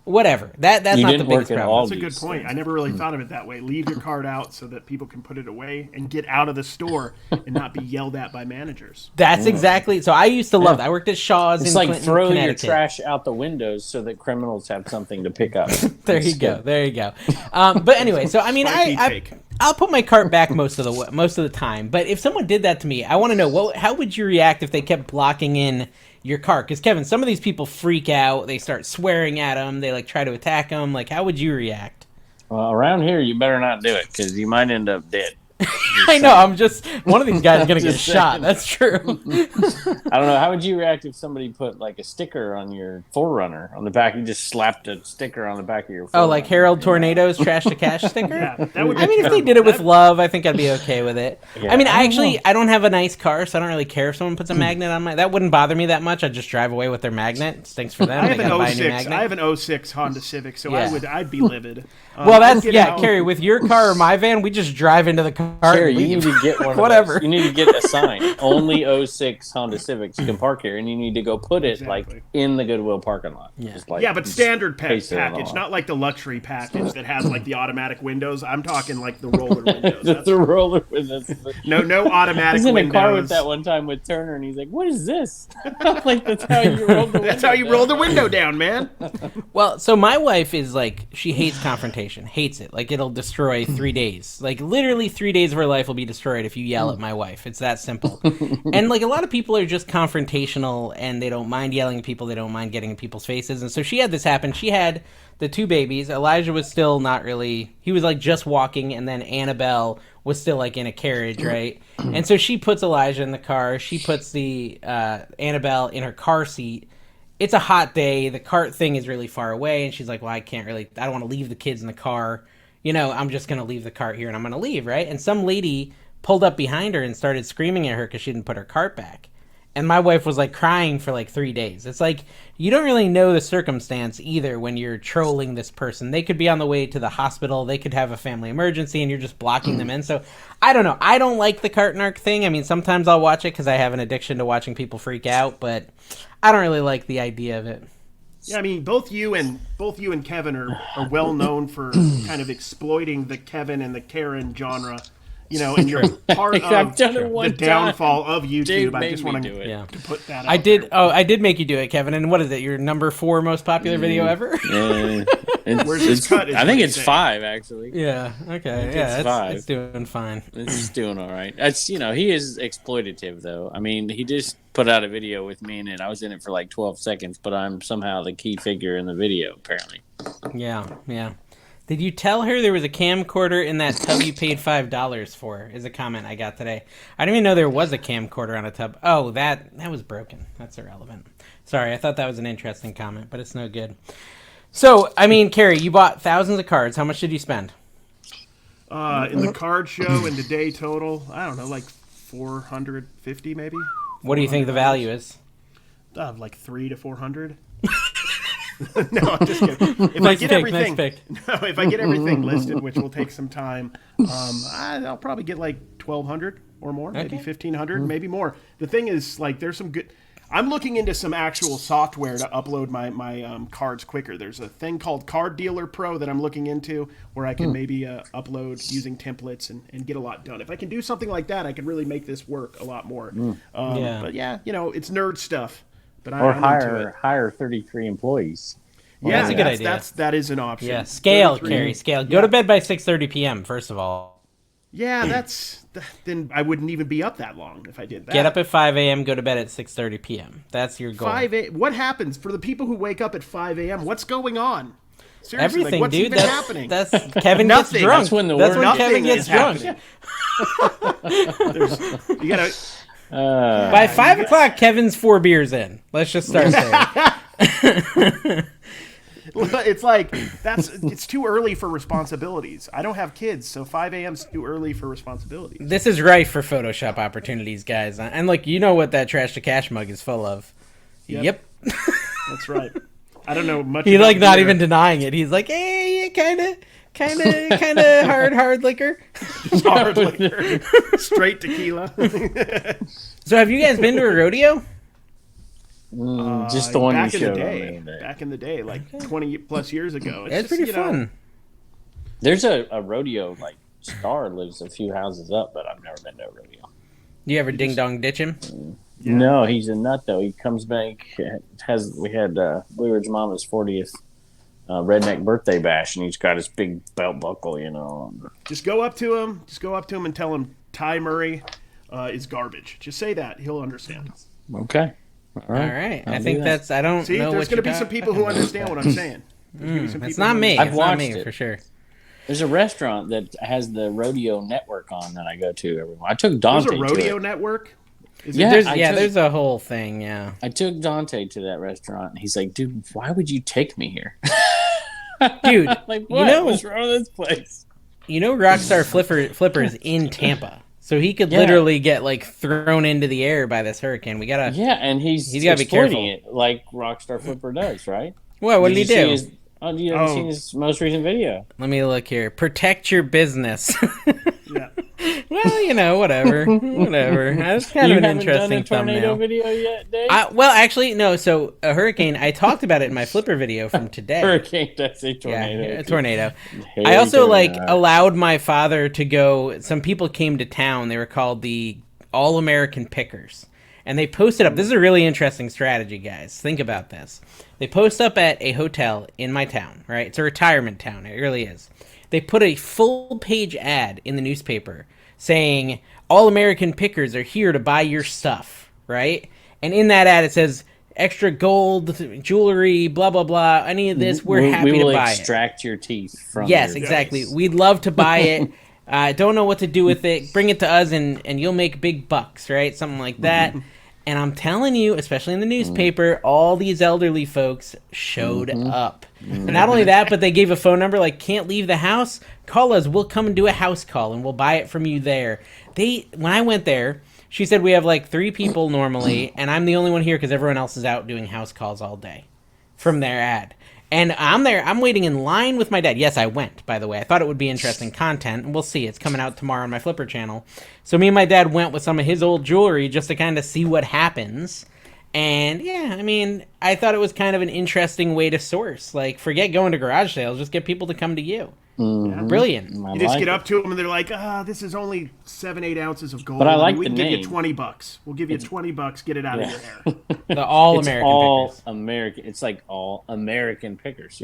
whatever. That's not the biggest problem. That's a good point. I never really thought of it that way. Leave your cart out so that people can put it away and get out of the store and not be yelled at by managers. That's exactly. So I used to love that. I worked at Shaw's in Clinton, It's like throwing your Connecticut. trash out the windows so that criminals have something to pick up. There you go. But anyway, so I mean, I'll put my cart back most of the time. But if someone did that to me, I want to know, how would you react if they kept blocking in your car? Because Kevin, some of these people freak out. They start swearing at them. They like try to attack them. Like, how would you react? Well, around here, you better not do it because you might end up dead. I know. I'm just one of these guys is gonna get shot. That's true. I don't know. How would you react if somebody put like a sticker on your 4Runner on the back? You just slapped a sticker on the back of your 4Runner. Oh, like Harold Tornado's trash to cash sticker? Yeah, that would be if they did it with love, I think I'd be okay with it. Yeah, I mean, I don't have a nice car, so I don't really care if someone puts a magnet on that wouldn't bother me that much. I'd just drive away with their magnet. Stinks for them. I have an 06 Honda Civic, so I'd be livid. Well, Carrie, with your car or my van, we just drive into the car. Carrie, you need to get one. Whatever. You need to get a sign. Only 06 Honda Civics can park here, and you need to go put it like in the Goodwill parking lot. Yeah, but standard package, not like the luxury package that has like the automatic windows. I'm talking like the roller windows. The roller windows. No automatic windows. I was in a car with that one time with Turner, and he's like, "What is this?" Like, that's how you roll the window. That's how you roll the window down, man. Well, so my wife is like, she hates confrontation, hates it. Like, it'll destroy 3 days. Like, literally 3 days of her life will be destroyed if you yell at my wife. It's that simple. And like, a lot of people are just confrontational, and they don't mind yelling at people. They don't mind getting in people's faces. And so she had this happen. She had the 2 babies. Elijah was still not really, he was like just walking, and then Annabelle was still like in a carriage, right? And so she puts Elijah in the car. She puts the Annabelle in her car seat. It's a hot day. The cart thing is really far away, and she's like, well, I don't want to leave the kids in the car. I'm just going to leave the cart here, and I'm going to leave, right? And some lady pulled up behind her and started screaming at her because she didn't put her cart back. And my wife was like crying for like 3 days. It's like, you don't really know the circumstance either when you're trolling this person. They could be on the way to the hospital. They could have a family emergency, and you're just blocking them in. So I don't know. I don't like the Carton Arc thing. I mean, sometimes I'll watch it because I have an addiction to watching people freak out, but I don't really like the idea of it. Yeah, I mean, both you and Kevin are well known for kind of exploiting the Kevin and the Karen genre. And you're part of the downfall of YouTube. I just want to put that out there. I did make you do it, Kevin. And what is it? Your number 4 most popular video ever? Yeah. Where's this cut? I think it's 5, actually. Yeah. Okay. Yeah. It's 5. It's doing fine. It's doing all right. It's he is exploitative though. I mean, he just put out a video with me in it. I was in it for like 12 seconds, but I'm somehow the key figure in the video apparently. Yeah. Yeah. Did you tell her there was a camcorder in that tub you paid $5 for? Is a comment I got today. I didn't even know there was a camcorder on a tub. Oh, that was broken. That's irrelevant. Sorry, I thought that was an interesting comment, but it's no good. So, I mean, Carrie, you bought thousands of cards. How much did you spend? In the card show and today total, I don't know, like 450 maybe. What do you think the value is? Like 300 to 400. No, I'm just kidding. If I get everything, no, if I get everything listed, which will take some time, I'll probably get like 1,200 or more, maybe 1,500, maybe more. The thing is, like, there's some good. I'm looking into some actual software to upload my cards quicker. There's a thing called Card Dealer Pro that I'm looking into where I can maybe upload using templates and get a lot done. If I can do something like that, I can really make this work a lot more. But yeah, it's nerd stuff. But or hire 33 employees. Yeah, that's a good idea. That is an option. Yeah, scale, Carrie, scale. Go to bed by 6:30 p.m. First of all. Yeah, then I wouldn't even be up that long if I did that. Get up at 5 a.m., go to bed at 6:30 p.m. That's your goal. What happens for the people who wake up at 5 a.m.? What's going on? Seriously, everything, what's dude. Even happening? That's Kevin gets drunk. That's when Kevin gets drunk. You gotta. By 5 o'clock, Kevin's 4 beers in. Let's just start there. It's like it's too early for responsibilities. I don't have kids, so 5 a.m. is too early for responsibilities. This is rife for Photoshop opportunities, guys. And look, you know what that trash to cash mug is full of. Yep. That's right. I don't know much. He's like not even denying it. He's like, hey, kind of hard liquor. Just hard liquor. Straight tequila. So have you guys been to a rodeo? Just the one back you showed back in the day, like 20 plus years ago. It's pretty fun. There's a rodeo, like Star lives a few houses up, but I've never been to a rodeo. You ever ding dong ditch him? Yeah. No, he's a nut though. He comes back. We had Blue Ridge Mama's 40th redneck birthday bash, and he's got his big belt buckle. Just go up to him. And tell him Ty Murray is garbage. Just say that. He'll understand. Okay. All right. I think that's. I don't See, know. There's going to be some people who understand what I'm saying. It's not me. I've watched it for sure. There's a restaurant that has the rodeo network on that I go to every month. I took Dante. There's a rodeo network. There's a whole thing. Yeah. I took Dante to that restaurant, and he's like, "Dude, why would you take me here?" Dude, like, what's wrong with this place? RockStar Flipper is in Tampa. So he could literally get like thrown into the air by this hurricane. We gotta. Yeah, and he's gotta be careful. It like RockStar Flipper does, right? Well, what did he do? You haven't seen his most recent video. Let me look here. Protect your business. Yeah. Well, whatever. That's kind of an interesting thumbnail. You haven't done a tornado video yet, Dave? Well, actually, no. So a hurricane. I talked about it in my Flipper video from today. Hurricane. That's a tornado. Yeah, a tornado. I also allowed my father to go. Some people came to town. They were called the All American Pickers. And they posted up. This is a really interesting strategy, guys. Think about this. They post up at a hotel in my town, right? It's a retirement town. It really is. They put a full-page ad in the newspaper saying, All American Pickers are here to buy your stuff, right? And in that ad, it says, extra gold, jewelry, blah, blah, blah, any of this, we're happy to buy it. We will extract your teeth from Yes, exactly. Yes. We'd love to buy it. Don't know what to do with it. Bring it to us, and you'll make big bucks, right? Something like that. And I'm telling you, especially in the newspaper, all these elderly folks showed up. And not only that, but they gave a phone number, like, can't leave the house? Call us. We'll come and do a house call, and we'll buy it from you there. When I went there, she said we have, like, 3 people normally, and I'm the only one here because everyone else is out doing house calls all day from their ad. And I'm there. I'm waiting in line with my dad. Yes, I went, by the way. I thought it would be interesting content. And we'll see. It's coming out tomorrow on my Flipper channel. So me and my dad went with some of his old jewelry just to kind of see what happens. And, yeah, I mean, I thought it was kind of an interesting way to source. Like, forget going to garage sales. Just get people to come to you. Mm-hmm. Brilliant. You just get up to them and they're like, this is only 7-8 ounces of gold. But I like we the can name. Give you $20. We'll give you $20. Get it out of your hair. The All-American Pickers. American. It's like all American pickers,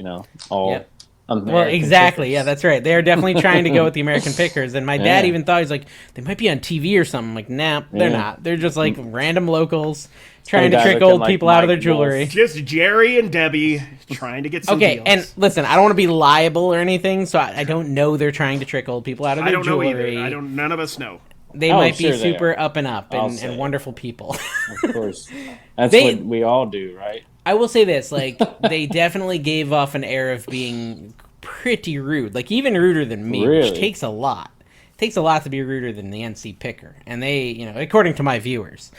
All American well, exactly. pickers. Yeah, that's right. They're definitely trying to go with the American Pickers. And my dad even thought, he's like, they might be on TV or something. I'm like, nah, they're not. They're just like random locals trying to trick old people out of their jewelry. Just Jerry and Debbie trying to get some deals. And listen, I don't want to be liable or anything, so I don't know they're trying to trick old people out of their jewelry. I don't know either. None of us know. They might be super up and up and wonderful people. Of course. That's what we all do, right? I will say this, like, they definitely gave off an air of being pretty rude, like even ruder than me, Really? which takes a lot. Takes a lot to be ruder than the NC picker, and they, according to my viewers.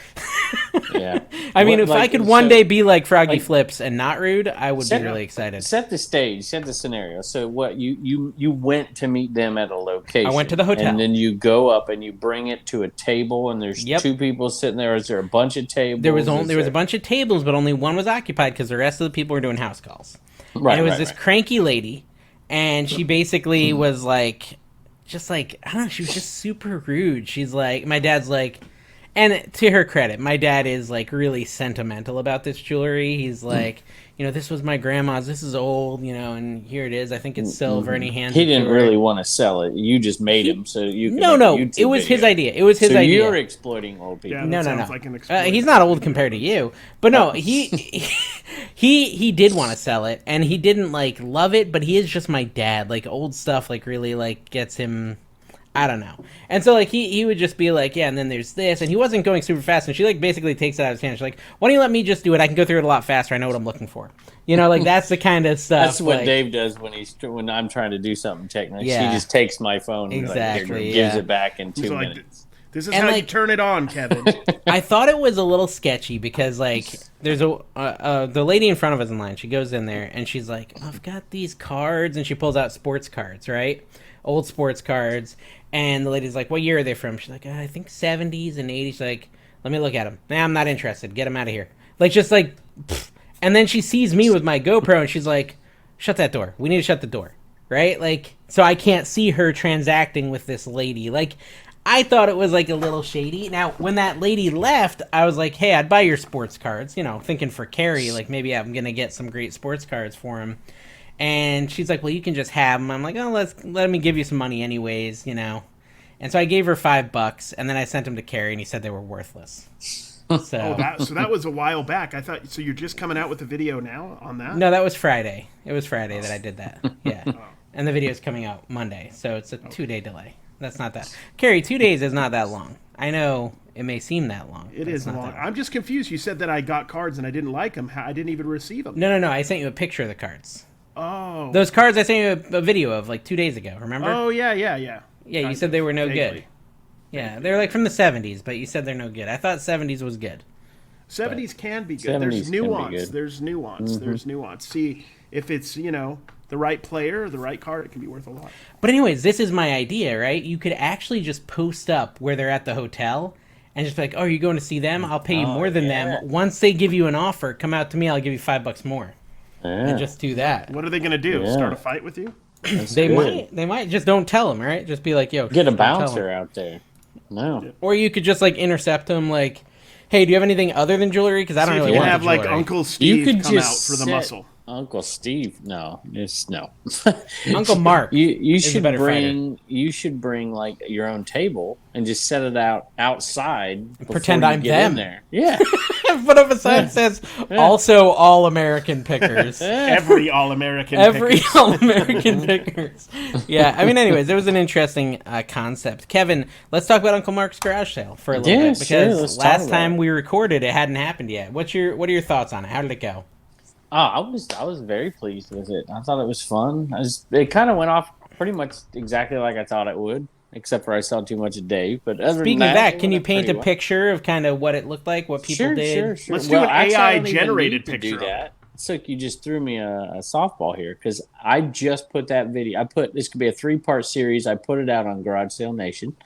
Yeah. I mean, if I could one day be like Froggy like, Flips and not rude, I would be really excited. Set the stage, set the scenario. So what you went to meet them at a location. I went to the hotel. And then you go up and you bring it to a table and there's two people sitting there. Is there a bunch of tables? There was a bunch of tables, but only one was occupied because the rest of the people were doing house calls. Right. And it was this cranky lady, and she basically was like, just like, I don't know, she was just super rude. She's like, my dad's like, and to her credit, my dad is like really sentimental about this jewelry. He's like, this was my grandma's, this is old, and here it is. I think it's silver, and he hands it to her. He didn't really want to sell it. You just made him so you can it was his idea. It was his idea. So you're exploiting old people. Yeah, no. Like he's not old compared to you. But no, he did want to sell it, and he didn't like love it, but he is just my dad. Like old stuff like really like gets him, I don't know. And so, like, he would just be like, yeah, and then there's this, and he wasn't going super fast, and she, like, basically takes it out of his hand. She's like, why don't you let me just do it? I can go through it a lot faster. I know what I'm looking for. Like, that's the kind of stuff. That's what Dave does when I'm trying to do something technical. Yeah. He just takes my phone and gives it back in 2 minutes. This is how you turn it on, Kevin. I thought it was a little sketchy because, like, there's the lady in front of us in line. She goes in there, and she's like, I've got these cards, and she pulls out sports cards, right? Old sports cards. And the lady's like, what year are they from? She's like, I think 70s and 80s. She's like, let me look at them. Nah, I'm not interested. Get them out of here. Like, just like, pfft. And then she sees me with my GoPro, and she's like, shut that door. We need to shut the door. Right? Like, so I can't see her transacting with this lady. Like, I thought it was, like, a little shady. Now, when that lady left, I was like, hey, I'd buy your sports cards. Thinking for Carrie, like, maybe I'm going to get some great sports cards for him. And she's like, well, you can just have them. I'm like, oh, let me give you some money anyways, And so I gave her $5, and then I sent them to Carrie, and he said they were worthless. So, so that was a while back. I thought, so you're just coming out with a video now on that? No, that was Friday. It was Friday that I did that. Yeah. And the video's coming out Monday, so it's a 2-day delay. That's not that. Carrie, 2 days is not that long. I know it may seem that long. It is long. I'm just confused. You said that I got cards and I didn't like them. I didn't even receive them. No. I sent you a picture of the cards. Oh. Those cards I sent you a video of like 2 days ago, remember? Oh, yeah. Yeah, you said they were no good. Yeah, they're like from the 70s, but you said they're no good. I thought 70s was good. 70s can be good. There's nuance. There's nuance. Mm-hmm. There's nuance. See, if it's, the right player, the right card, it can be worth a lot. But anyways, this is my idea, right? You could actually just post up where they're at the hotel and just be like, oh, are you going to see them? I'll pay you more than them. Once they give you an offer, come out to me, I'll give you $5 more. Yeah. And just do that. What are they going to do? Yeah. Start a fight with you? They might. Just don't tell them, right? Just be like, yo. Get a bouncer out there. No. Or you could just like intercept them like, hey, do you have anything other than jewelry? Because I don't really want have jewelry. Like Uncle Steve come out for the muscle. Uncle Steve, no. Uncle Mark. You should bring fighter. You should bring like your own table and just set it outside. Pretend I'm them. In there. Yeah. Put up a sign that says also all American pickers. Every all American pickers. Yeah. I mean, anyways, it was an interesting concept. Kevin, let's talk about Uncle Mark's garage sale for a little bit because last time we recorded, it hadn't happened yet. What are your thoughts on it? How did it go? I was very pleased with it. I thought it was fun. It kind of went off pretty much exactly like I thought it would, except for I saw too much of Dave. But speaking of that, can you paint a picture of kind of what it looked like, what people did? Sure. Let's do an AI-generated picture. Do that. It's like you just threw me a softball here because I just put that video. This could be a 3-part series. I put it out on Garage Sale Nation.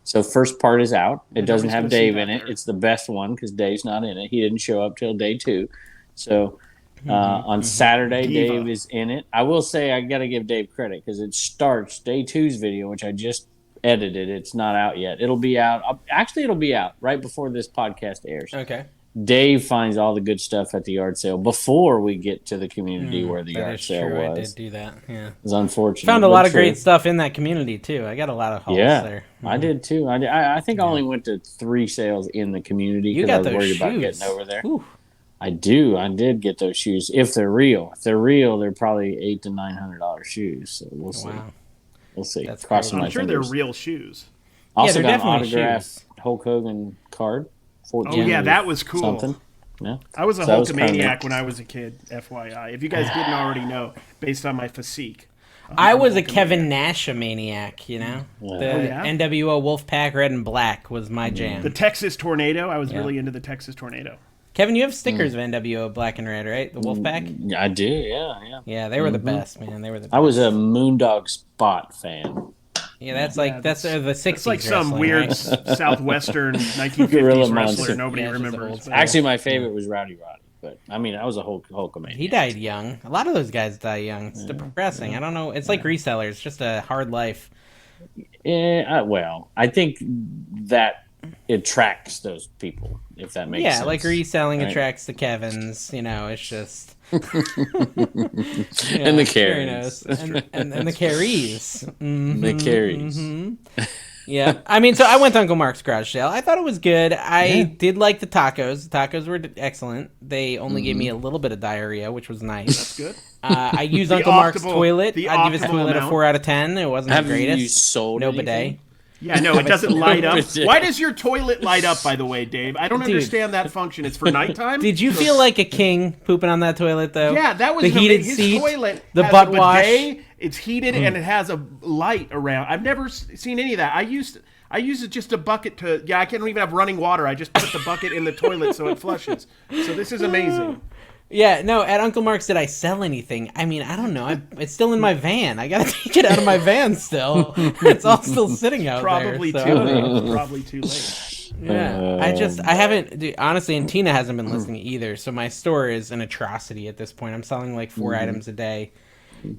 So first part is out. It doesn't have Dave in it. It's the best one because Dave's not in it. He didn't show up till day 2. So on Saturday, Dave is in it. I will say I got to give Dave credit because it starts day 2's video, which I just edited. It's not out yet. It'll be out. Actually, it'll be out right before this podcast airs. Okay. Dave finds all the good stuff at the yard sale before we get to the community where the yard sale was. I did do that. Yeah. It's unfortunate. Found a lot of great stuff in that community too. I got a lot of hauls there. Mm-hmm. I did too. I think I only went to 3 sales in the community because I was worried about getting over there. Ooh. I did get those shoes if they're real. If they're real, they're probably $800 to $900 shoes. So we'll see. Wow. We'll see. I'm sure they're real shoes. Also got an autographed Hulk Hogan card. Oh yeah, that was cool. Something. Yeah. I was a So that was kinda Hulkamaniac neat. when I was a kid, FYI. If you guys didn't already know, based on my physique. I was a Hulkamaniac. Kevin Nash maniac, you know? Yeah. The Oh, yeah? NWO Wolfpack Red and Black was my jam. The Texas Tornado. I was really into the Texas Tornado. Kevin, you have stickers of NWO Black and Red, right? The Wolfpack? I do, yeah. Yeah, they were the best, man. They were the best. I was a Moondog Spot fan. Yeah, that's like, that's the 60s It's like some wrestling, weird right? Southwestern Gorilla 1950s wrestler monster. nobody Yeah, just remembers. old but- school. Actually, my favorite was Rowdy Roddy, but I mean, I was a Hulkamaniac. He died young. A lot of those guys die young. It's depressing. I don't know. It's like Reseller. It's just a hard life. Yeah, well, I think that attracts those people, if that makes sense. Yeah, like reselling right? attracts the Kevins. You know, it's just. And the Carries. And the Carries. The Carries. Yeah, I mean, so I went to Uncle Mark's garage sale. I thought it was good. I did like the tacos. The tacos were excellent. They only gave me a little bit of diarrhea, which was nice. That's good. I used Uncle Mark's optimal- toilet. the I'd give his optimal toilet a amount. 4 out of 10. It wasn't Have the greatest. you sold No anything? bidet. Yeah, no, it doesn't light up. bidet. Why does your toilet light up, by the way, Dave? I don't Dude. understand that function. It's for nighttime? Did you feel like a king pooping on that toilet, though? Yeah, that was the heated his seat, toilet. the has butt a bidet, wash. It's heated and it has a light around. I've never seen any of that. I used it just a bucket to. Yeah, I can't even have running water. I just put the bucket in the toilet so it flushes. So this is amazing. Yeah, no, at Uncle Mark's, did I sell anything? I mean, I don't know. It's still in my van. I gotta take it out of my van still. It's all still sitting out Probably there. too so- late. Probably too late. Yeah, I haven't, dude, honestly, and Tina hasn't been listening either, so my store is an atrocity at this point. I'm selling like 4 items a day.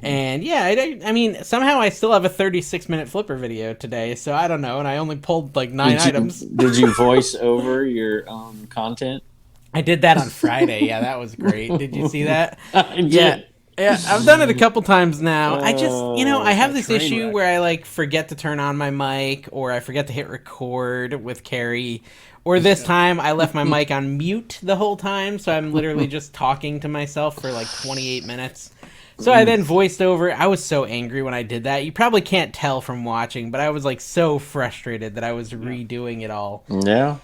And yeah, I mean, somehow I still have a 36-minute flipper video today, so I don't know, and I only pulled like 9 items. Did you voice over your content? I did that on Friday. Yeah, that was great. Did you see that? I did. Yeah. Yeah, I've done it a couple times now. I just, I have this train issue wreck. where I like forget to turn on my mic, or I forget to hit record with Carrie, or this time I left my mic on mute the whole time, so I'm literally just talking to myself for like 28 minutes. So I then voiced over. I was so angry when I did that. You probably can't tell from watching, but I was like so frustrated that I was redoing it all. Yeah.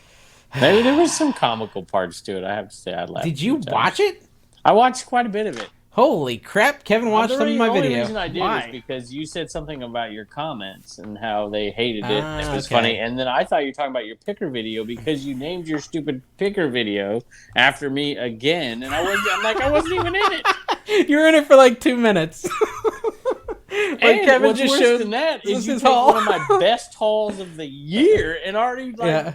There was some comical parts to it. I have to say, I laughed. Did you watch it? I watched quite a bit of it. Holy crap! Kevin watched some of my The only video. reason I did Why? is because you said something about your comments and how they hated it. And it was okay. funny. And then I thought you were talking about your picker video because you named your stupid picker video after me again. And I'm like, I wasn't even in it. You were in it for like 2 minutes. And Kevin what's just worse showed than that this is you is take haul. one of my best hauls of the year and already like Yeah.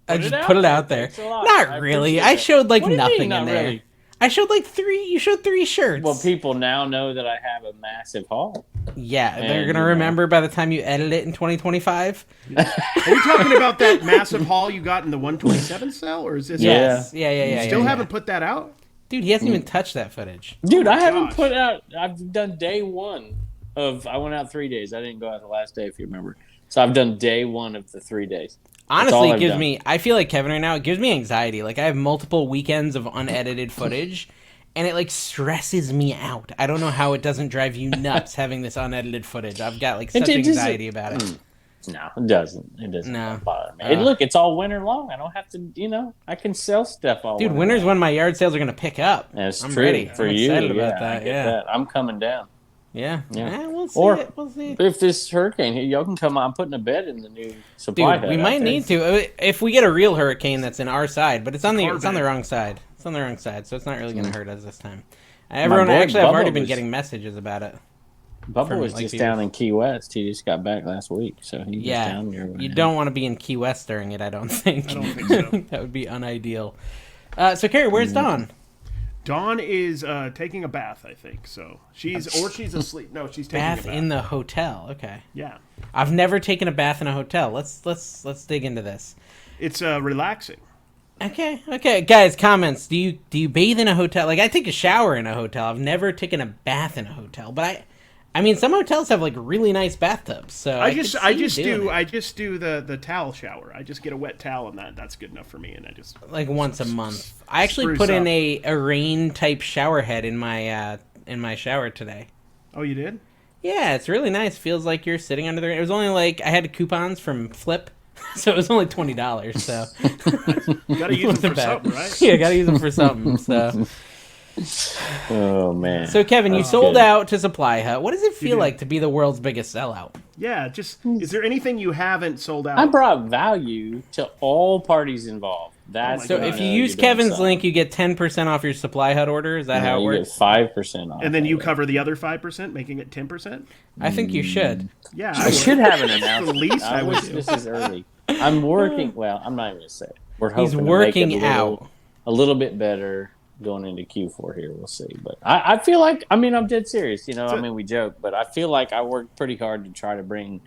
I Put it just out put it there. out there. Thanks a lot. Not I really. appreciate I it. showed like What do you mean, nothing not in there. really? I showed like 3. You showed 3 shirts. Well, people now know that I have a massive haul. Yeah, they're And, gonna remember by the time you edit it in 2025. Are you talking about that massive haul you got in the 127 cell, or is this? Yes. Yeah. You still yeah. haven't put that out? Dude, he hasn't even touched that footage. Dude, I haven't gosh. put out. I've done day one of. I went out 3 days. I didn't go out the last day, if you remember. So I've done day one of the 3 days. Honestly, all it I've gives done. me. I feel like Kevin right now. It gives me anxiety. Like I have multiple weekends of unedited footage, and it like stresses me out. I don't know how it doesn't drive you nuts having this unedited footage. I've got like such It just- anxiety about it. No, it doesn't. It doesn't No. bother me. And look, it's all winter long. I don't have to. I can sell stuff all. Dude, winter winter's long. when my yard sales are gonna pick up. That's I'm true ready. for I'm you. excited about I that. get Yeah. that. I'm coming down. Yeah. Yeah. We'll see Or- it. We'll see. If this hurricane here, y'all can come. I'm putting a bed in the new supply. Dude, we hut might out there. need to if we get a real hurricane that's in our side, but it's on the Carbon. wrong side. It's on the wrong side, so it's not really going to hurt us this time. Everyone, boy actually, I've Bubba already been was- getting messages about it. Bubba from, was like, just people. down in Key West. He just got back last week, so he was Yeah, down there. you don't want to be in Key West during it. I don't think. I don't think so. That would be unideal. So, Carrie, where's Dawn? Dawn is taking a bath, I think. So she's asleep. No, she's taking Bath a bath. in the hotel. Okay, Yeah, I've never taken a bath in a hotel. Let's dig into this. it's relaxing. Okay, guys, comments. Do you bathe in a hotel? Like I take a shower in a hotel. I've never taken a bath in a hotel, but I mean, some hotels have like really nice bathtubs. So I could just see you doing it. do the towel shower. I just get a wet towel and that's good enough for me. And I just Like once a month. I actually spruce put in up. a rain type shower head in my shower today. Oh, you did? Yeah, it's really nice. Feels like you're sitting under the rain. It was only like I had coupons from Flip So it was only $20. So You got to use them for something, right? Yeah, got to use them for something. So. Oh man! So Kevin, you sold out to Supply Hut. What does it feel did. like to be the world's biggest sellout? Yeah, is there anything you haven't sold out? I brought value to all parties involved. That's So if you use Kevin's link, you get 10% off your Supply Hut order. Is that how it you works? get 5% off. And then you cover the other 5%, making it 10%? I think you should. Yeah. I should have an announcement. The least I would wish do. this is early. I'm working. Well, I'm not even gonna say it. We're hoping He's to make working it out. a little bit better going into Q4 here. We'll see. But I feel like, I mean, I'm dead serious. You know, I mean, we joke, but I feel like I worked pretty hard to try to bring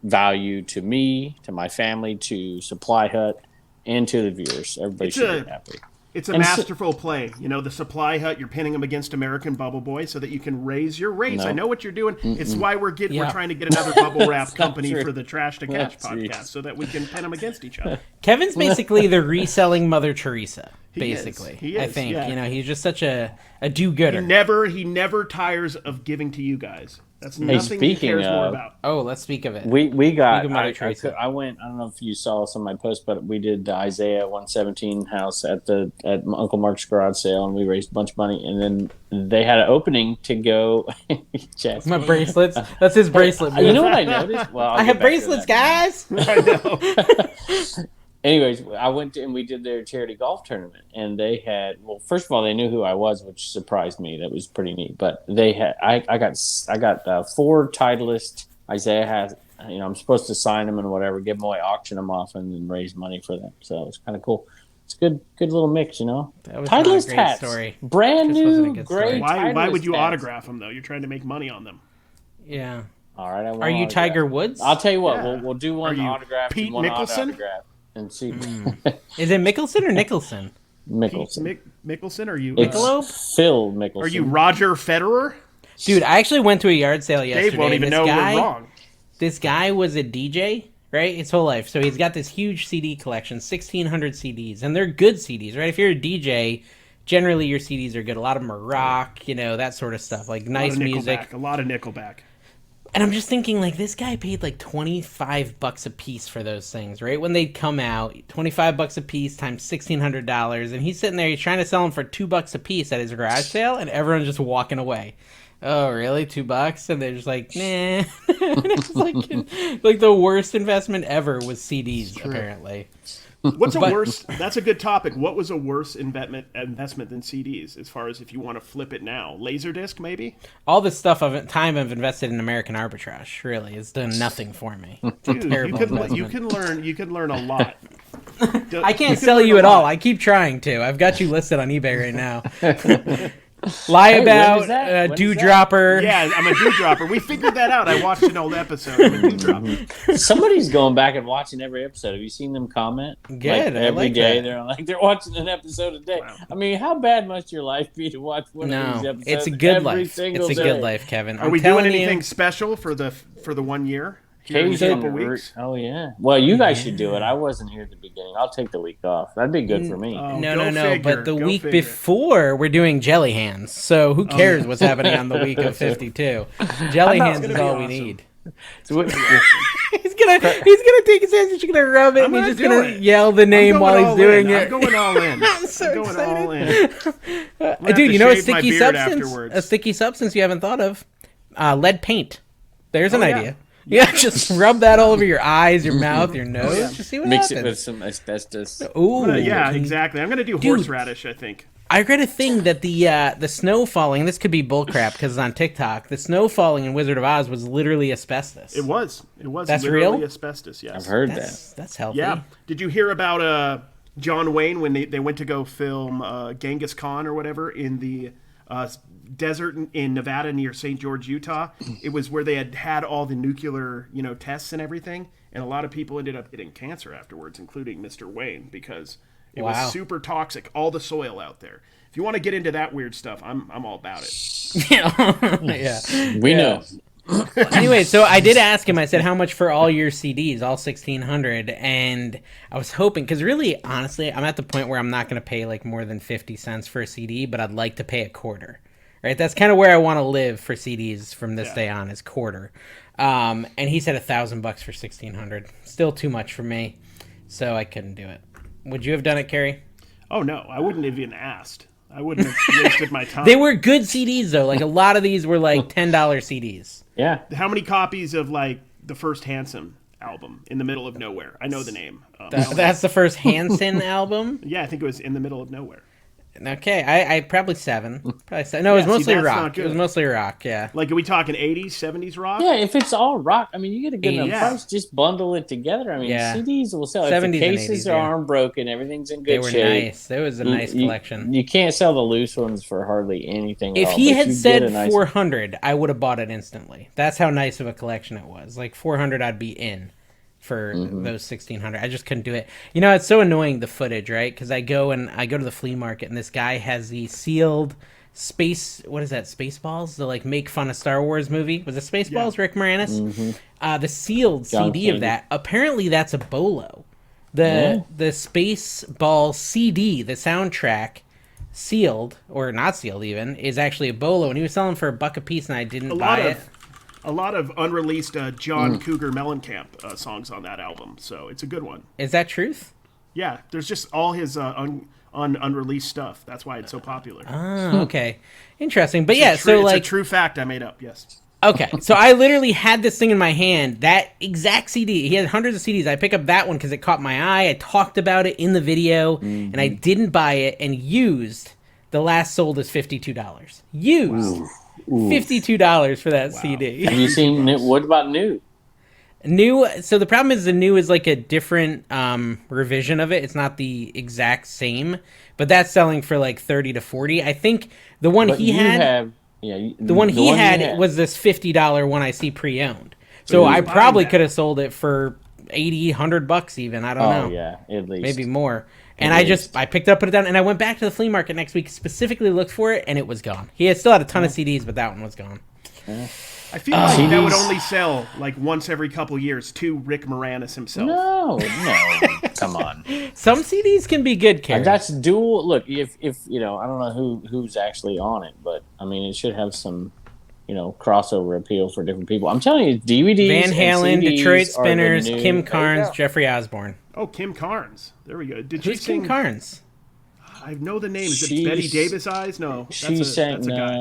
value to me, to my family, to Supply Hut, and to the viewers. Everybody should be happy. It's a masterful play. You know, the Supply Hut, you're pinning them against American Bubble Boy so that you can raise your rates. No. I know what you're doing. It's why we're trying to get another bubble wrap company true. for the Trash to Catch That's podcast true. so that we can pin them against each other. Kevin's basically the reselling Mother Teresa. Basically, He is, I think yeah. you know he's just such a do-gooder. He never tires of giving to you guys. That's nothing he speaking cares more of- about. Oh, let's speak of it. We got. Speak of Mother Teresa. I went. I don't know if you saw some of my posts, but we did the Isaiah 117 house at Uncle Mark's garage sale, and we raised a bunch of money. And then they had an opening to go. Jeff, My bracelets. That's his bracelet. you know what I noticed? Well, I have bracelets, guys. I know. Anyways, I went and we did their charity golf tournament, and they had. Well, first of all, they knew who I was, which surprised me. That was pretty neat. But they had. I got 4 Titleist. Isaiah has. You know, I'm supposed to sign them and whatever, give them away, auction them off, and then raise money for them. So it's kind of cool. It's a good little mix, you know. That was not a Titleist great hats, story. brand This wasn't a new, good great. story. Why would you Titleist hats. autograph them, though? You're trying to make money on them. Yeah. All right, I want Are you autograph. Tiger Woods? I'll tell you what. Yeah. We'll do one Are you autograph Pete and one Mickelson? autograph and see. Is it Mickelson or Nicholson? Mickelson. Mickelson? Are you? It's Michelob? Phil Mickelson. Are you Roger Federer? Dude, I actually went to a yard sale yesterday. Dave won't even This know guy, we're wrong. This guy was a DJ, right? His whole life. So he's got this huge CD collection, 1,600 CDs. And they're good CDs, right? If you're a DJ, generally your CDs are good. A lot of them are rock, you know, that sort of stuff. Like nice music. A lot of Nickelback. And I'm just thinking, like, this guy paid like $25 a piece for those things, right? When they come out, $25 a piece times $1,600, and he's sitting there, he's trying to sell them for $2 a piece at his garage sale, and everyone's just walking away. Oh, really? $2? And they're just like, nah. And it's like the worst investment ever was CDs, apparently. What's a worse? That's a good topic. What was a worse investment than CDs? As far as if you want to flip it now, Laserdisc maybe. All this stuff time I've invested in American Arbitrage really has done nothing for me. It's a Dude, terrible investment. you can learn a lot. I can't sell you at all. I keep trying to. I've got you listed on eBay right now. Lie when about is that? When dew is that? dropper. Yeah, I'm a dewdropper. We figured that out. I watched an old episode. I'm a dewdropper. Somebody's going back and watching every episode. Have you seen them comment? Good, Like, I every like day that. they're watching an episode a day. Wow. I mean, how bad must your life be to watch one of these No, episodes? it's a good every life. single It's a day? good life, Kevin. Are I'm we doing telling anything you, special for the 1 year? Here in a Occasion- couple weeks. Oh yeah. Well, you guys should do it. I wasn't here at the beginning. I'll take the week off. That'd be good for me. Oh, No, go no. figure, But the go week figure. before, we're doing jelly hands. So who cares what's happening on the week of 52? Jelly I know, hands it's is gonna all be we awesome. need. So what- He's gonna take his hands. He's gonna rub it. I'm And he's gonna just do gonna it. yell the name I'm while going he's all doing in. it. I'm going all in. I'm so I'm going excited. all in. I'm gonna Dude, you have know to a shave my sticky beard substance? afterwards. A sticky substance you haven't thought of? Lead paint. There's an Oh, yeah. idea. Yeah, just rub that all over your eyes, your mouth, your nose. yeah. Just see what Mix happens. it with some asbestos. Ooh, Yeah, can- exactly. I'm gonna do Dude. horseradish. I think. I read a thing that the snow falling. This could be bullcrap because it's on TikTok. The snow falling in Wizard of Oz was literally asbestos. It was. It was. That's literally real? asbestos. Yes. I've heard That's healthy. Yeah. Did you hear about John Wayne when they went to go film Genghis Khan or whatever in the desert in Nevada near St. George, Utah? It was where they had all the nuclear, tests and everything, and a lot of people ended up getting cancer afterwards, including Mr. Wayne, because it Wow. was super toxic. All the soil out there. If you want to get into that weird stuff, I'm all about it. Yeah. We know. Anyway, so I did ask him. I said, "How much for all your CDs, all 1,600?" And I was hoping, because really, honestly, I'm at the point where I'm not going to pay like more than 50 cents for a CD, but I'd like to pay a quarter, right? That's kind of where I want to live for CDs from this day on, is quarter. And he said $1,000 for 1,600. Still too much for me, so I couldn't do it. Would you have done it, Carrie? Oh no, I wouldn't have even asked. I wouldn't have wasted my time. They were good CDs though. Like a lot of these were like $10 CDs. Yeah. How many copies of like the first Handsome album, In the Middle of Nowhere? I know the name. That's the first Hanson album? Yeah, I think it was In the Middle of Nowhere. Okay, I probably 7. Probably 7. No, it was mostly rock. It was mostly rock, yeah. Like, are we talking 80s, 70s rock? Yeah, if it's all rock, I mean, you get a good enough 80s. price. Just bundle it together. I mean, CDs will sell. If the 70s and cases 80s, aren't broken, everything's in They good were shape. nice. It was a nice collection. You can't sell the loose ones for hardly anything. If at all, he but had you said get a nice 400, I would have bought it instantly. That's how nice of a collection it was. Like 400, I'd be in for those 1,600. I just couldn't do it. You know, it's so annoying, the footage, right? Because I go to the flea market, and this guy has the sealed Spaceballs? The like make fun of Star Wars movie. Was it Spaceballs? Rick Moranis. The sealed John CD Candy. of that. Apparently, that's a bolo. The Spaceball CD, the soundtrack, sealed or not sealed even, is actually a bolo, and he was selling for $1 a piece, and I didn't buy it. A lot of unreleased John Cougar Mellencamp songs on that album, so it's a good one. Is that truth? Yeah, there's just all his unreleased stuff. That's why it's so popular. Oh, okay. Interesting. But It's so it's like a true fact I made up, yes. Okay, so I literally had this thing in my hand, that exact CD. He had hundreds of CDs. I pick up that one because it caught my eye. I talked about it in the video, and I didn't buy it, and used. The last sold is $52. Used. Wow. $52 for that CD. Have you seen what about new? New. So the problem is the new is like a different revision of it. It's not the exact same, but that's selling for like 30 to 40. I think the one But he you had, have, yeah, the one he had was this $50 one I see pre-owned. So I probably could have sold it for 80, $100 even. I don't know. Oh yeah, at least Maybe more. And I picked it up, put it down, and I went back to the flea market next week, specifically looked for it, and it was gone. He had still had a ton of CDs, but that one was gone. I feel like that would only sell like once every couple years to Rick Moranis himself. No, come on. Some CDs can be good, Carrie. That's dual. Look, if you know, I don't know who's actually on it, but I mean, it should have some, you know, crossover appeal for different people. I'm telling you, DVDs, Van Halen, and CDs Detroit Spinners, are the new, Kim Carnes, Jeffrey Osborne. Oh, Kim Carnes. There we go. Did Who's she sing? Kim Carnes? I know the name. Is it Betty Davis Eyes? No. She sang. That's a guy.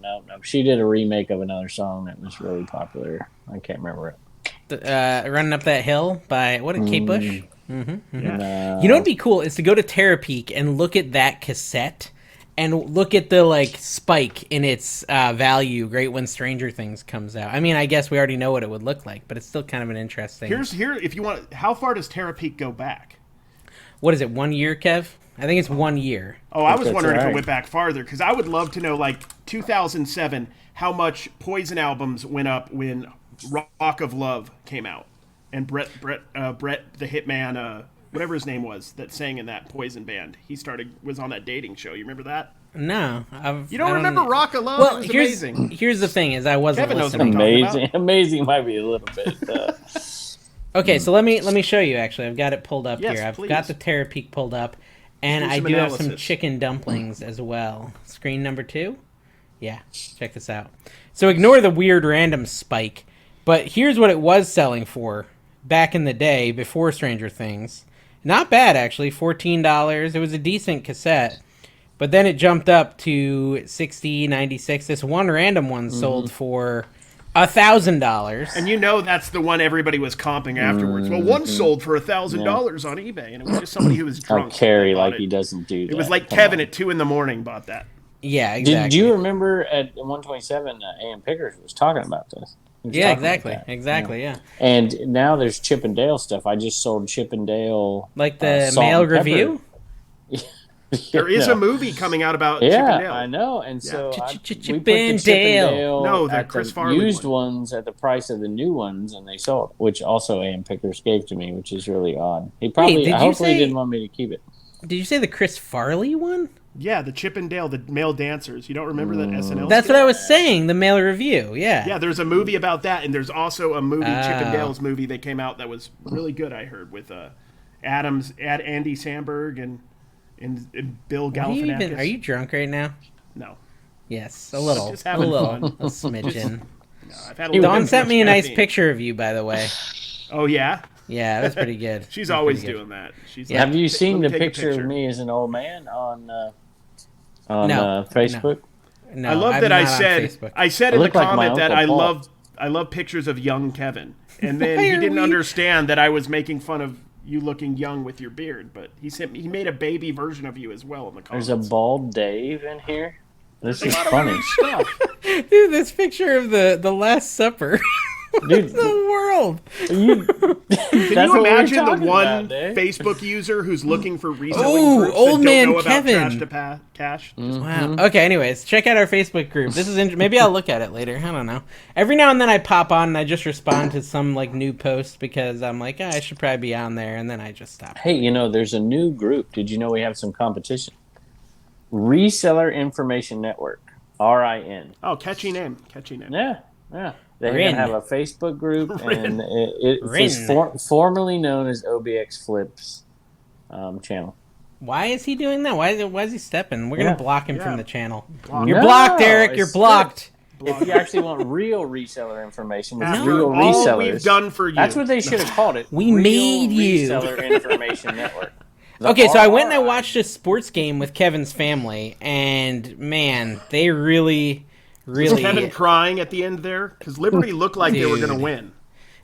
No. She did a remake of another song that was really popular. I can't remember it. Running Up That Hill by, what, Kate Bush? Yeah. You know what'd be cool is to go to Terapeak and look at that cassette and look at the like spike in its value right when Stranger Things comes out. I mean, I guess we already know what it would look like, but it's still kind of an interesting. Here, if you want, how far does Terapeak go back? What is it? 1 year, Kev? I think it's 1 year. Oh, I was wondering if right. it went back farther, because I would love to know, like 2007, how much Poison albums went up when Rock of Love came out, and Brett the Hitman, whatever his name was, that sang in that Poison band. He was on that dating show. You remember that? No, you don't remember Rock of Love? Well, it was amazing. Here's the thing: is I wasn't Kevin knows listening. what I'm talking about. Amazing might be a little bit. Okay, so let me show you. Actually, I've got it pulled up Yes, here. I've please. got the Terapeak pulled up, and Do I some do have some analysis. chicken dumplings as well. Screen number 2. Yeah, check this out. So ignore the weird random spike, but here's what it was selling for back in the day before Stranger Things. Not bad, actually, $14. It was a decent cassette, but then it jumped up to $60, $96. This one random one sold for $1,000. And you know that's the one everybody was comping afterwards. Well, one sold for $1,000 on eBay, and it was just somebody who was drunk. Carrie, that bought like it. he doesn't do that. It was like Come Kevin on. at 2 a.m. bought that. Yeah, exactly. Did you remember at 127, AM Pickers was talking about this? He was Yeah, talking about exactly. that. Exactly, yeah. And now there's Chip and Dale stuff. I just sold Chip and Dale. Like the Salt mail and Pepper. review? There is No. a movie coming out about Chip Yeah, and Dale. I know. And so Chip we put the and Chip and Dale. Dale No, the at Chris the Farley used one. ones at the price of the new ones, and they sold, which also AM Pickers gave to me, which is really odd. He probably, did you hopefully, say- didn't want me to keep it. Did you say the Chris Farley one? Yeah, the Chip and Dale, the male dancers. You don't remember that SNL? That's skit? what I was saying, the mail review, yeah. Yeah, there's a movie about that, and there's also a movie, Chip and Oh. Dale's movie, that came out that was really good. I heard with Andy Samberg and Bill Galifianakis. Are you drunk right now? No. Yes, a little. Just having fun. A smidgen. No, I've had a little Dawn too sent much me a nice caffeine. picture of you, by the way. Oh, yeah? Yeah, that's pretty good. She's That's always pretty good. doing that. She's Have you seen the "Let me take a picture of me as an old man on No, Facebook? No, I love I'm that not I on said Facebook. I said I in the look like my comment that Uncle Paul. I love pictures of young Kevin. And then he Why are didn't we- understand that I was making fun of you looking young with your beard, but he made a baby version of you as well in the comments. There's a bald Dave in here. This There's is a lot of funny. weird stuff. Dude, this picture of the Last Supper. Dude, The world. Can you imagine the one about, Dave? Facebook user who's looking for reselling Ooh, groups old that man don't know about Kevin. trash to cash? Wow. Okay. Anyways, check out our Facebook group. This is maybe I'll look at it later. I don't know. Every now and then I pop on and I just respond to some like new post because I'm like, I should probably be on there, and then I just stop. Hey, there's a new group. Did you know we have some competition? Reseller Information Network. RIN. Oh, catchy name. Yeah. They Rin. have a Facebook group, and it Rin. was formerly known as OBX Flips channel. Why is he doing that? Why is he stepping? We're gonna Yeah. block him Yeah. from the channel. Block. You're No, blocked, Eric. You're it's blocked. If you actually want real reseller information with After real all resellers, we've done for you. that's what they should have called it. We Real made you. Reseller Information Network. The Okay, so I went and I RRI. watched a sports game with Kevin's family, and man, they really. Was Kevin crying at the end there? Because Liberty looked like they were going to Dude. win.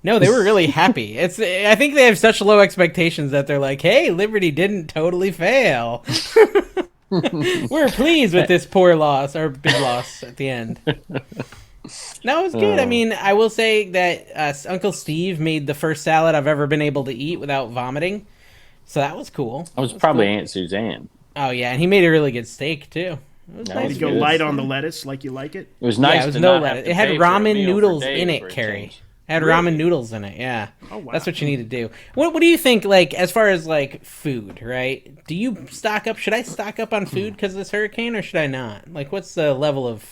No, they were really happy. I think they have such low expectations that they're like, "Hey, Liberty didn't totally fail. We're pleased with this poor loss or big loss at the end." No, it was good. I mean, I will say that Uncle Steve made the first salad I've ever been able to eat without vomiting, so that was cool. It was probably Aunt Suzanne. Oh yeah, and he made a really good steak too. It was That nice. was You go good. light on the lettuce like you like it. It was nice Yeah, it was to no not lettuce. have to It had pay for a ramen meal for noodles Dave in for it, a Carrie. change. It had Really? ramen noodles in it, yeah. Oh, wow. That's what you need to do. What do you think, like, as far as, like, food, right? Do you stock up? Should I stock up on food because of this hurricane, or should I not? Like, what's the level of,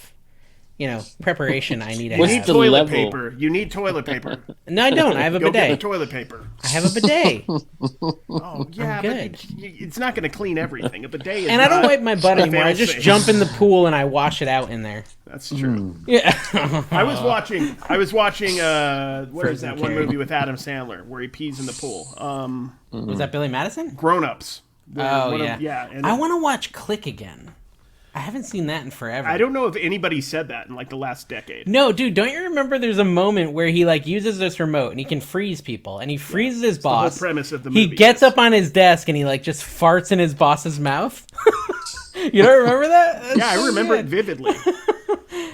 preparation I need to You What's need have? the toilet level? paper. You need toilet paper. No, I don't. I have a Go get the bidet. toilet paper. I have a bidet. Oh, yeah, good. but it's not going to clean everything. A bidet is And I don't not wipe my butt a anymore. I just fail-safe. jump in the pool and I wash it out in there. That's true. Yeah. I was watching. What is that one Carrie. movie with Adam Sandler where he pees in the pool? Was that Billy Madison? Grown Ups. Oh, yeah. Yeah. And I want to watch Click again. I haven't seen that in forever. I don't know if anybody said that in like the last decade. No, dude, don't you remember there's a moment where he like uses this remote and he can freeze people and he freezes his The whole boss. premise of the He movie. gets up on his desk and he like just farts in his boss's mouth. You don't remember that? That's Yeah, I so remember good. it vividly.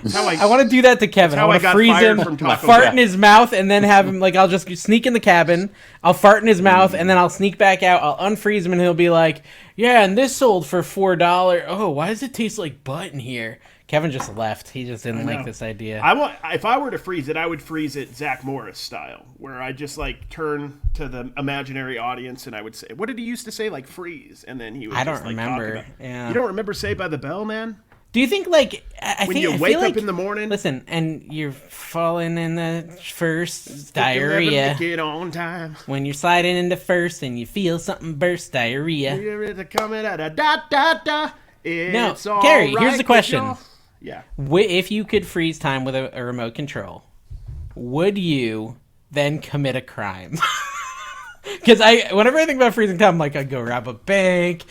That's how I want to do that to Kevin. I how I want to got freeze fired him, from Taco fart Bell. in his mouth, and then have him like I'll just sneak in the cabin. I'll fart in his mouth, and then I'll sneak back out. I'll unfreeze him, and he'll be like, "Yeah, and this sold for $4. Oh, why does it taste like butt in here?" Kevin just left. He just didn't like know. this idea. If I were to freeze it, I would freeze it Zach Morris style, where I just like turn to the imaginary audience and I would say, "What did he used to say?" Like freeze, and then he would. I don't just, like, remember. Talk about, Yeah. You don't remember Saved by the Bell, man? Do you think like I When think you I wake feel up like, in the morning, listen, and you're falling in the first 11 diarrhea. to get on time. When you're sliding into first and you feel something burst, diarrhea. You're coming at a da da da. It's all Carrie, right here's the with question. y'all. Yeah. If you could freeze time with a remote control, would you then commit a crime? Because whenever I think about freezing time, I'm like, I'd go rob a bank.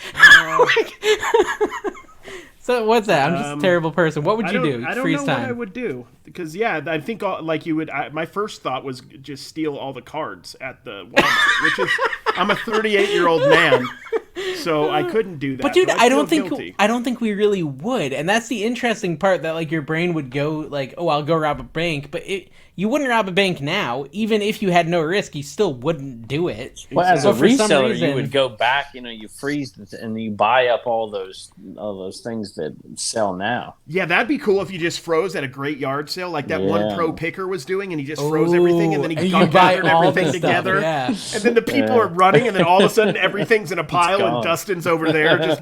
So what's that? I'm just a terrible person. What would you do? I don't Freeze know time. what I would do because I think like you would. My first thought was just steal all the cards at the Walmart, which is I'm a 38-year-old man, so I couldn't do that. But dude, I I don't feel guilty. think we really would, and that's the interesting part. That like your brain would go like, oh, I'll go rob a bank, but you wouldn't rob a bank now, even if you had no risk. You still wouldn't do it. Well, as a But for some reseller, reason- you would go back. You freeze and you buy up all those things that sell now. Yeah, that'd be cool if you just froze at a great yard sale like that one Yeah. pro picker was doing, and he just froze everything, and then he you buy gathered all everything the stuff, together. yeah. And then the people are running, and then all of a sudden everything's in a pile, and gone. Dustin's over there. Just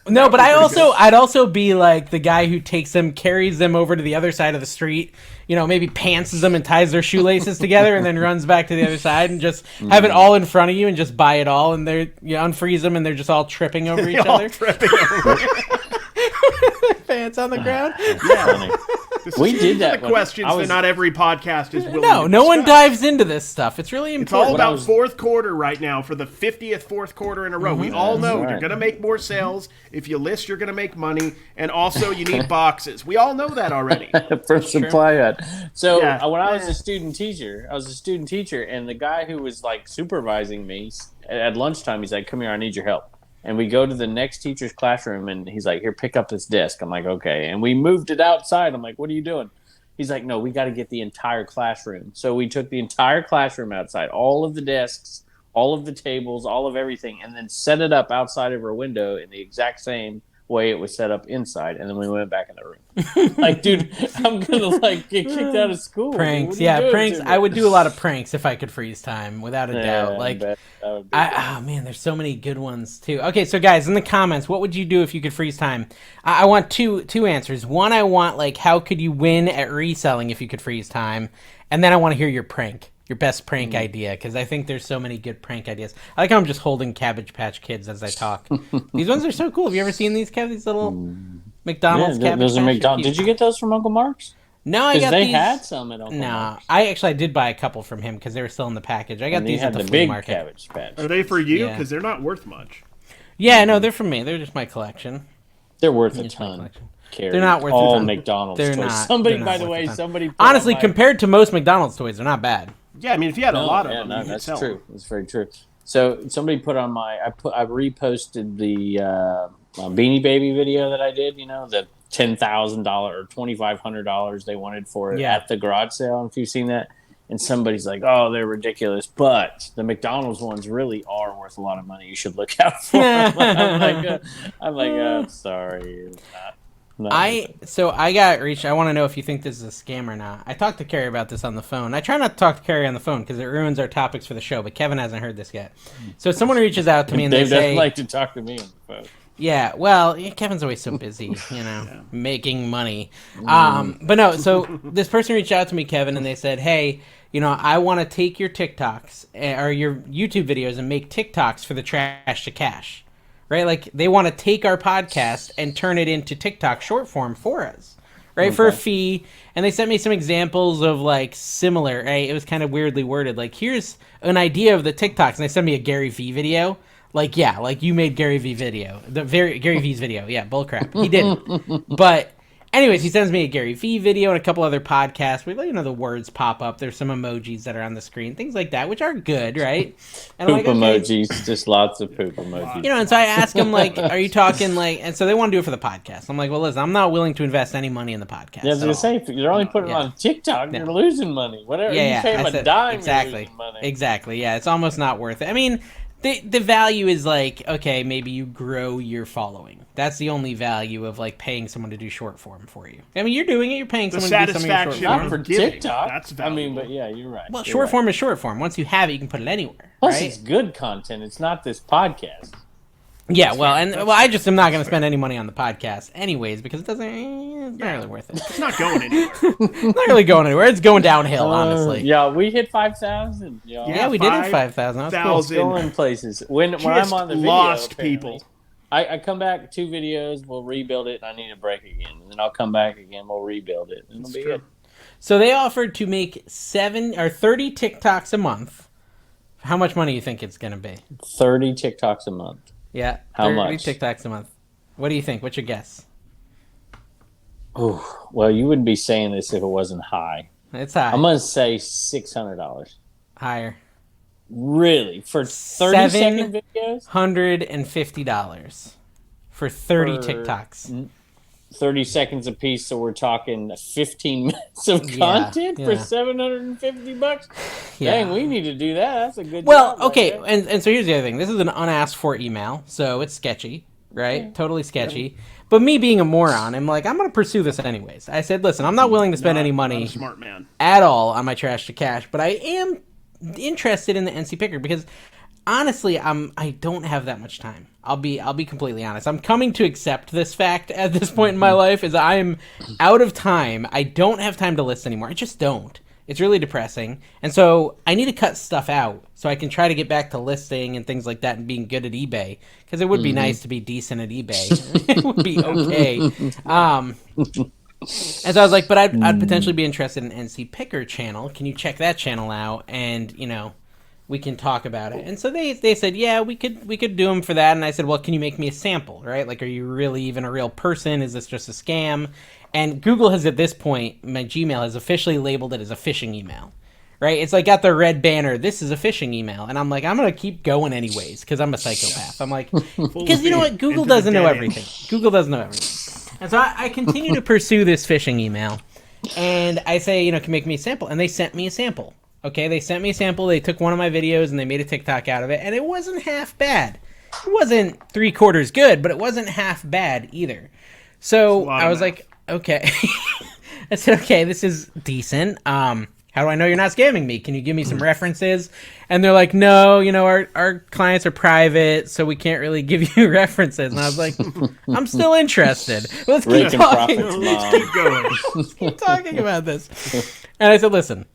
No, but would be pretty I'd also be like the guy who takes them, carries them over to the other side of the street. Maybe pantses them and ties their shoelaces together, and then runs back to the other side and just have it all in front of you and just buy it all. And you unfreeze them, and they're just all tripping over each all other. tripping over. pants on the ground. Yeah. We did that. The questions that not every podcast is willing to No one discuss. dives into this stuff. It's really It's all important. about fourth quarter right now for the 50th fourth quarter in a row. We all know you're going to make more sales. If you list, you're going to make money. And also, you need boxes. We all know that already. For supply ad. So Yeah. when I was a student teacher, and the guy who was like supervising me at lunchtime, he's like, "Come here, I need your help." And we go to the next teacher's classroom, and he's like, "Here, pick up this desk." I'm like, "Okay." And we moved it outside. I'm like, "What are you doing?" He's like, "No, we got to get the entire classroom." So we took the entire classroom outside, all of the desks, all of the tables, all of everything, and then set it up outside of our window in the exact same way it was set up inside. And then we went back in the room. Like, dude, I'm gonna like get kicked out of school. Pranks, What are you doing pranks. to me? I would do a lot of pranks if I could freeze time, without a doubt. Like, that would be oh man, there's so many good ones too. Okay, so guys, in the comments, what would you do if you could freeze time? I want two answers. One, I want like, how could you win at reselling if you could freeze time? And then I want to hear your best prank idea, because I think there's so many good prank ideas. I like how I'm just holding Cabbage Patch Kids as I talk. These ones are so cool. Have you ever seen these, Kev? These little McDonald's Cabbage those are Patch McDonald's. Kids? Did you get those from Uncle Mark's? No, I Because got they these. had some at Uncle No, Mark's. I did buy a couple from him because they were still in the package. I got And these they at had the the Flea big Market. Cabbage Patch. Are they for you? Yeah. Because they're not worth much. Yeah, no, they're from me. They're just my collection. They're worth a It's my ton. collection. Carrie. They're not worth all a ton. McDonald's They're toys. not. Somebody, They're not by the worth way, a ton. somebody. put Honestly, on my- compared to most McDonald's toys, they're not bad. Yeah, I mean, if you had a lot of yeah, them, no, you could that's sell true. them. That's very true. So somebody put on my. I reposted the Beanie Baby video that I did. You know, the $10,000 or $2,500 they wanted for it Yeah. at the garage sale. If you've seen that, and somebody's like, "Oh, they're ridiculous," but the McDonald's ones really are worth a lot of money. You should look out for them. I'm like, sorry. Not I got reached. I want to know if you think this is a scam or not. I talked to Carrie about this on the phone. I try not to talk to Carrie on the phone because it ruins our topics for the show. But Kevin hasn't heard this yet. So someone reaches out to me and they Dave doesn't say, like to talk to me on the phone. "Yeah, well, Kevin's always so busy, making money." But no. So this person reached out to me, Kevin, and they said, "Hey, I want to take your TikToks or your YouTube videos and make TikToks for the Trash to Cash." Right? Like, they want to take our podcast and turn it into TikTok short form for us, right? Okay. For a fee. And they sent me some examples of, like, similar, right? It was kind of weirdly worded. Like, here's an idea of the TikToks. And they sent me a Gary Vee video. Like, yeah, like, you made Gary Vee video. Gary Vee's video. Yeah, bullcrap. He didn't. But anyways, he sends me a Gary Vee video and a couple other podcasts where, the words pop up. There's some emojis that are on the screen, things like that, which are good, right? And poop emojis, just lots of poop emojis. And so I ask him, like, are you talking, like, and so they want to do it for the podcast. I'm like, well, listen, I'm not willing to invest any money in the podcast. Yeah, I was going to say, if you're only putting it on TikTok, you're losing money. Whatever, you pay them a dime, exactly, you're losing money. Exactly, yeah, it's almost not worth it. I mean, the value is like, okay, maybe you grow your following. That's the only value of, like, paying someone to do short form for you. I mean, you're doing it. You're paying someone to do some of your short form. Not for giving. TikTok. That's valuable. but yeah, you're right. Well, short form is short form. Once you have it, you can put it anywhere. Plus, right? it's good content. It's not this podcast. Yeah, I just am not going to spend any money on the podcast anyways because it's not really worth it. It's not going anywhere. It's not really going anywhere. It's going downhill, honestly. Yeah, we hit 5,000. Yeah, we did hit 5,000. That was cool. It's going places. When I'm on the video, lost apparently, people. I come back 2 videos, we'll rebuild it, and I need a break again. And then I'll come back again, we'll rebuild it. And it'll be good. So they offered to make 30 TikToks a month. How much money do you think it's going to be? 30 TikToks a month. Yeah. How much? 30 TikToks a month. What do you think? What's your guess? Oh, well, you wouldn't be saying this if it wasn't high. It's high. I'm going to say $600. Higher. Really? For 30-second videos? $150 for 30 TikToks. 30 seconds a piece, so we're talking 15 minutes of content for $750. Yeah. Dang, we need to do that. That's a good job. Well, okay, and so here's the other thing. This is an unasked for email, so it's sketchy, right? Yeah. Totally sketchy. Yeah. But me being a moron, I'm like, I'm going to pursue this anyways. I said, listen, I'm not willing to spend any money smart man. At all on my Trash to Cash, but I am interested in the NC Picker because honestly, I don't have that much time. I'll be completely honest. I'm coming to accept this fact at this point in my life is I am out of time. I don't have time to list anymore. I just don't. It's really depressing. And so I need to cut stuff out so I can try to get back to listing and things like that and being good at eBay. Because it would be nice to be decent at eBay. It would be okay. And so I was like, but I'd potentially be interested in NC Picker channel. Can you check that channel out? And, we can talk about it. And so they said, yeah, we could do them for that. And I said, well, can you make me a sample, right? Like, are you really even a real person? Is this just a scam? And Google has, at this point, my Gmail has officially labeled it as a phishing email, right? It's like got the red banner, this is a phishing email. And I'm like, I'm going to keep going anyways because I'm a psychopath. I'm like, because you know what? Google doesn't know everything. Google doesn't know everything. And so I continue to pursue this phishing email. And I say, can you make me a sample? And they sent me a sample. Okay, they sent me a sample. They took one of my videos and they made a TikTok out of it. And it wasn't half bad. It wasn't 3/4 good, but it wasn't half bad either. So I was like, okay. I said, okay, this is decent. How do I know you're not scamming me? Can you give me some references? And they're like, no, our clients are private, so we can't really give you references. And I was like, I'm still interested. Let's keep talking. Let's keep going. Let's keep talking about this. And I said, listen,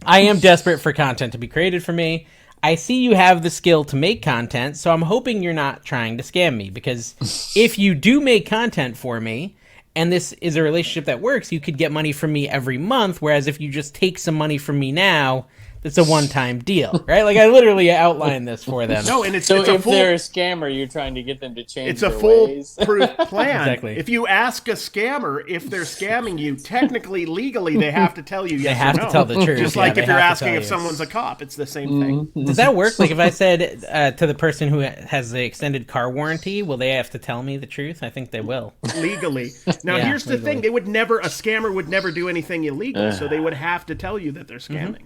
I am desperate for content to be created for me. I see you have the skill to make content, so I'm hoping you're not trying to scam me. Because if you do make content for me, and this is a relationship that works, you could get money from me every month, whereas if you just take some money from me now, it's a one-time deal, right? Like, I literally outlined this for them. No, and it's so if they're a scammer, you're trying to get them to change it's a their ways. foolproof plan. Exactly. If you ask a scammer if they're scamming you, technically, legally, they have to tell you yes They have or no. to tell the truth. Just Yeah, like they if you're have to asking tell if you. someone's a cop, it's the same thing. Does that work? Like, if I said to the person who has the extended car warranty, will they have to tell me the truth? I think they will. Legally. Now, Yeah, here's the thing. A scammer would never do anything illegal, so they would have to tell you that they're scamming.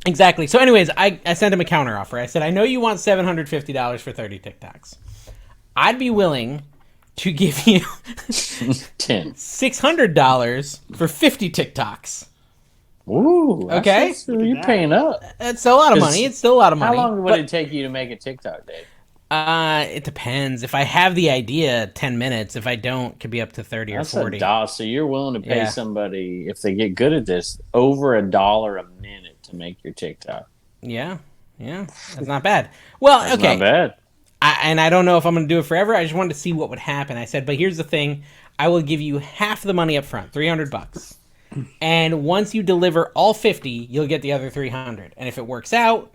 Exactly. So anyways, I sent him a counter offer. I said, I know you want $750 for 30 TikToks. I'd be willing to give you $600 for 50 TikToks. Ooh. Okay. You're paying up. It's a lot of money. It's still a lot of money. How long would it take you to make a TikTok, Dave? It depends. If I have the idea, 10 minutes. If I don't, it could be up to 30 That's or 40. $1. So you're willing to pay somebody, if they get good at this, over $1 a minute to make your TikTok. Yeah. That's not bad. Well, That's okay. not bad. And I don't know if I'm going to do it forever. I just wanted to see what would happen. I said, but here's the thing. I will give you half the money up front, $300. And once you deliver all 50, you'll get the other 300. And if it works out,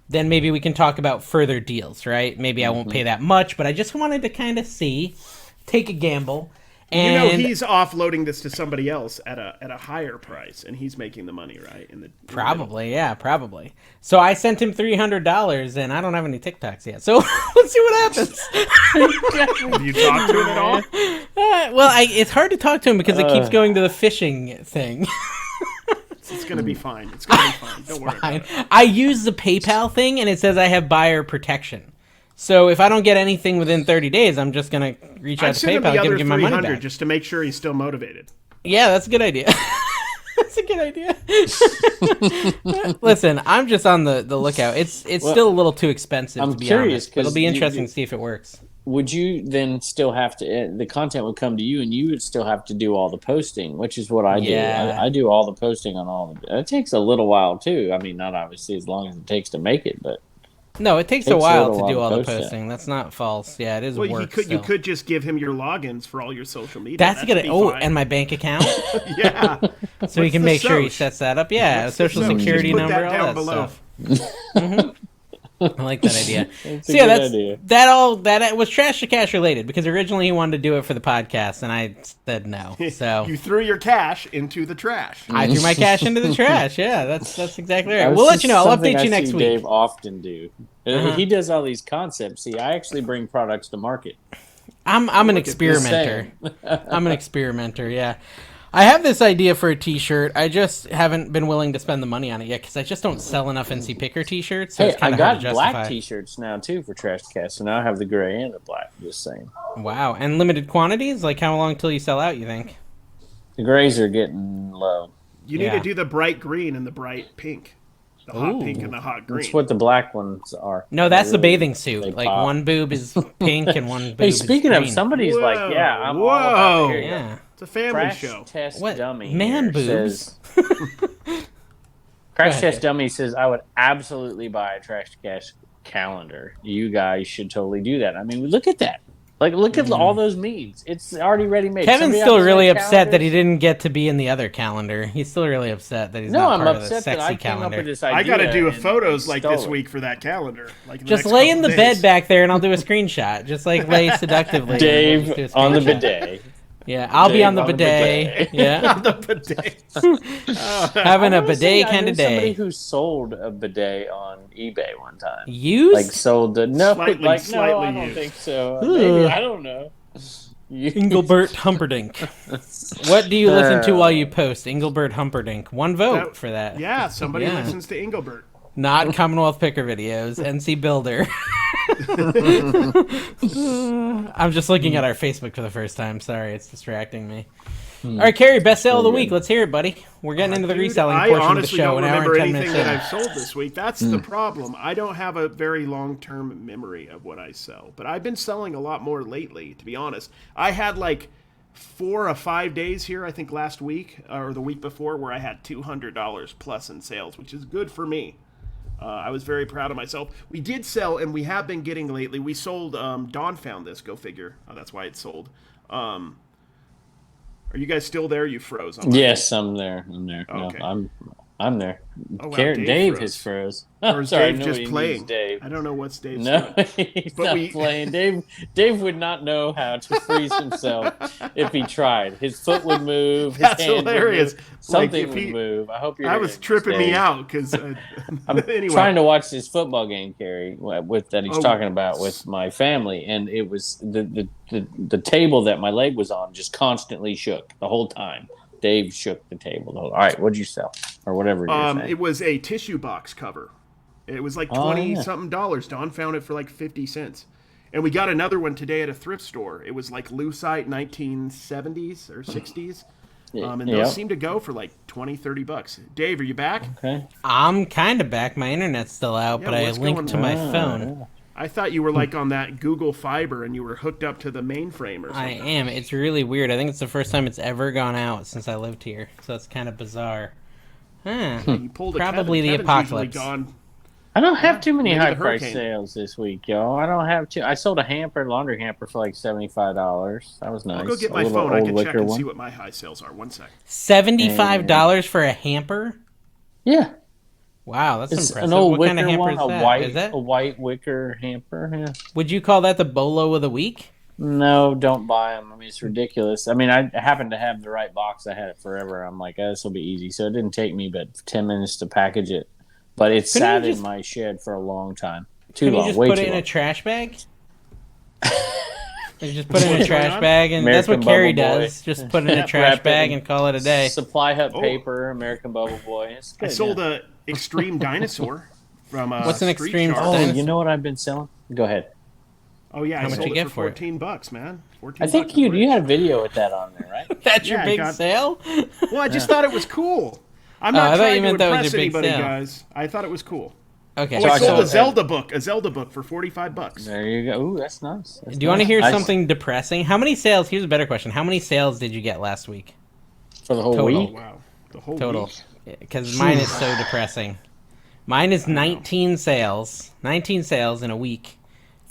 then maybe we can talk about further deals, right? Maybe I won't pay that much, but I just wanted to kind of take a gamble. And he's offloading this to somebody else at a higher price, and he's making the money, right? Probably. So I sent him $300, and I don't have any TikToks yet. So let's see what happens. Have you talked to him at all? It's hard to talk to him because it keeps going to the phishing thing. It's going to be fine. It's going to be fine. Don't worry about it. I use the PayPal thing, and it says I have buyer protection. So if I don't get anything within 30 days, I'm just going to reach out to PayPal and give him my money back. Just to make sure he's still motivated. Yeah, that's a good idea. That's a good idea. Listen, I'm just on the lookout. It's still a little too expensive, to be curious, honest. It'll be interesting to see if it works. Would you then still have to, the content would come to you and you would still have to do all the posting, which is what I do. I do all the posting on all of it. It takes a little while too. I mean, not obviously as long as it takes to make it, but. No, it takes a while to do all the posting. That's not false. Yeah, it is work. You could just give him your logins for all your social media. That's good. And my bank account. Yeah. So he can make sure he sets that up. Yeah, social security number, all that stuff. Mm-hmm. I like that idea. That was Trash to Cash related because originally he wanted to do it for the podcast and I said no. So you threw your cash into the trash. I threw my cash into the trash. Yeah, that's exactly right. We'll let you know. I'll update you next week. Dave often do. He does all these concepts. See, I actually bring products to market. I'm an experimenter. I'm an experimenter. Yeah. I have this idea for a t-shirt. I just haven't been willing to spend the money on it yet because I just don't sell enough NC Picker t-shirts. So it's I got black t-shirts now too for Trash Cast, so now I have the gray and the black. Just saying. Wow, and limited quantities? Like how long till you sell out? You think? The grays are getting low. You need to do the bright green and the bright pink. The hot pink and the hot green. That's what the black ones are. No, that's the bathing suit. Like one boob is pink and one boob is speaking green. of, somebody's I'm all about yeah. It's a family show. Test what? dummy Man boobs? Crash Test Dummy says, I would absolutely buy a Trash Cash calendar. You guys should totally do that. I mean, look at that. Like, look at all those memes. It's already ready made. Kevin's Somebody still else really had upset that he calendars? didn't get to be in the other calendar. He's still really upset that he's No, not I'm part of the upset that sexy I came up calendar. with this idea. I got to do and photos like stole this it. week for that calendar. Like Just lay in the bed back there and I'll do a screenshot. Just like lay seductively. Dave We'll just do a on the screenshot. bidet. Yeah, I'll be Dave on the on the bidet. bidet. Yeah, the bidet. having a I wanna say bidet I kind knew of somebody day. who sold a bidet on eBay one time. Used? Like sold the no, Slightly I don't used. think so. Ugh. Maybe I don't know. Engelbert Humperdinck. What do you listen to while you post? Engelbert Humperdinck. One vote for that. Yeah, somebody Yeah. listens to Engelbert. Not Commonwealth Picker videos. NC Builder. I'm just looking at our Facebook for the first time. Sorry, it's distracting me. All right, Carrie, best sale of the week. Let's hear it, buddy. We're getting into the Dude, reselling I portion of the honestly show. don't An hour remember and 10 anything minutes that in. I've sold this week. That's the problem. I don't have a very long-term memory of what I sell. But I've been selling a lot more lately, to be honest. I had like 4 or 5 days here, I think last week, or the week before, where I had $200 plus in sales, which is good for me. I was very proud of myself. We did sell, and we have been getting lately. We sold, Dawn found this, go figure. Oh, that's why it sold. Are you guys still there? You froze. Yes, I'm there. Okay. No, I'm there. Oh, wow, Dave froze. has froze. Or is Sorry, Dave just nobody playing? needs Dave. I don't know what's Dave's No, doing. he's But not playing. Dave would not know how to freeze himself if he tried. His foot would move. His That's hand hilarious. Would move, something Like, if he- would move. I hope you're. That was tripping me Dave. out because I'm anyway. trying to watch this football game, Carrie, with that he's Oh. talking about with my family, and it was the table that my leg was on just constantly shook the whole time. Dave shook the table. All right, what'd you sell or whatever? You're saying. It was a tissue box cover. It was like $20-something dollars. Don found it for like 50 cents. And we got another one today at a thrift store. It was like Lucite 1970s or 60s. And those seem to go for like $20-$30. Dave, are you back? Okay. I'm kind of back. My internet's still out, but I what's linked going to my on? phone. I thought you were like on that Google Fiber and you were hooked up to the mainframe or I something. am. It's really weird. I think it's the first time it's ever gone out since I lived here, so it's kind of bizarre. Huh. You pulled a Probably Kevin. the Kevin's usually apocalypse. gone. I don't have too many maybe the high price hurricane. sales this week, y'all. I don't have to. I sold a laundry hamper for like $75. That was nice. I'll go get A my little phone. I old can check wicker and one. see what my high sales are. One sec. $75 for a hamper? Yeah, Wow, that's it's impressive. an old What wicker kind of hamper one, is a that? white, Is that? a white wicker hamper. Yeah. Would you call that the bolo of the week? No, don't buy them. I mean, it's ridiculous. I mean, I happened to have the right box. I had it forever. I'm like, this will be easy. So it didn't take me but 10 minutes to package it. But it sat in my shed for a long time. Too Can long. you just Way put too it in long. a trash bag? You just put it in a trash on? bag, and that's what American Carrie Bubble Boy. does. Just put it in Yeah, a trash wrap it bag in and call it a day. Supply Hut Oh. paper, American Bubble Boy. It's good, I sold yeah. a Extreme Dinosaur from What's an Street Extreme Shark. Oh, Dinosaur? you know what I've been selling? Go ahead. Oh yeah, How I much sold you it get for for it? $14, man. 14 I think bucks you for had a video with that on there, right? That's your Yeah, I big got- sale? Well, I just thought it was cool. I'm Oh, not I thought you trying to meant that was impress your big anybody, sale. guys. I thought it was cool. Okay. Oh, So I I sold sold- a Zelda book for $45. There you go. Ooh, that's nice. Do you want to hear I- something depressing? How many sales? Here's a better question. How many sales did you get last week? For the whole Total. Oh week? wow, the whole Total. week. Because mine is so depressing. Mine is 19 sales. 19 sales in a week.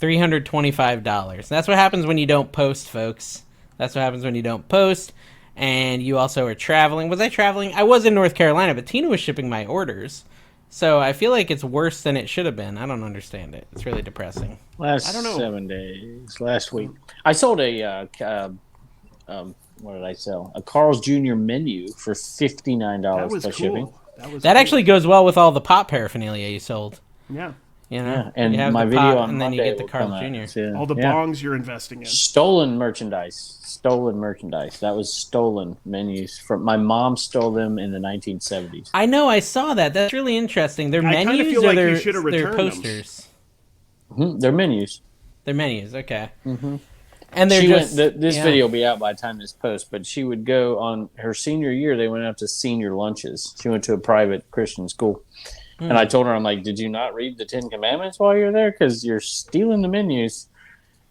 $325. That's what happens when you don't post, folks. That's what happens when you don't post. And you also are traveling. Was I traveling? I was in North Carolina, but Tina was shipping my orders. So I feel like it's worse than it should have been. I don't understand it. It's really depressing. Last I don't know. 7 days. Last week. I sold what did I sell? A Carl's Jr. menu for $59 That was plus cool. shipping. That cool. actually goes well with all the pot paraphernalia you sold. Yeah. You know? Yeah, and you have my the video pot, on and then you Monday get the will Carl come out. Jr. Yeah. All the Yeah. bongs you're investing in. Stolen merchandise. Stolen merchandise. That was stolen menus. From my mom stole them in the 1970s. I know, I saw that. That's really interesting. They're I kinda menus feel or like you they're, should have they're returned them. posters? They're menus. They're menus, okay. Mm-hmm. And they're She just... this yeah. video will be out by the time this posts, but she would go on her senior year. They went out to senior lunches. She went to a private Christian school. And I told her, I'm like, did you not read the 10 Commandments while you're there? Because you're stealing the menus.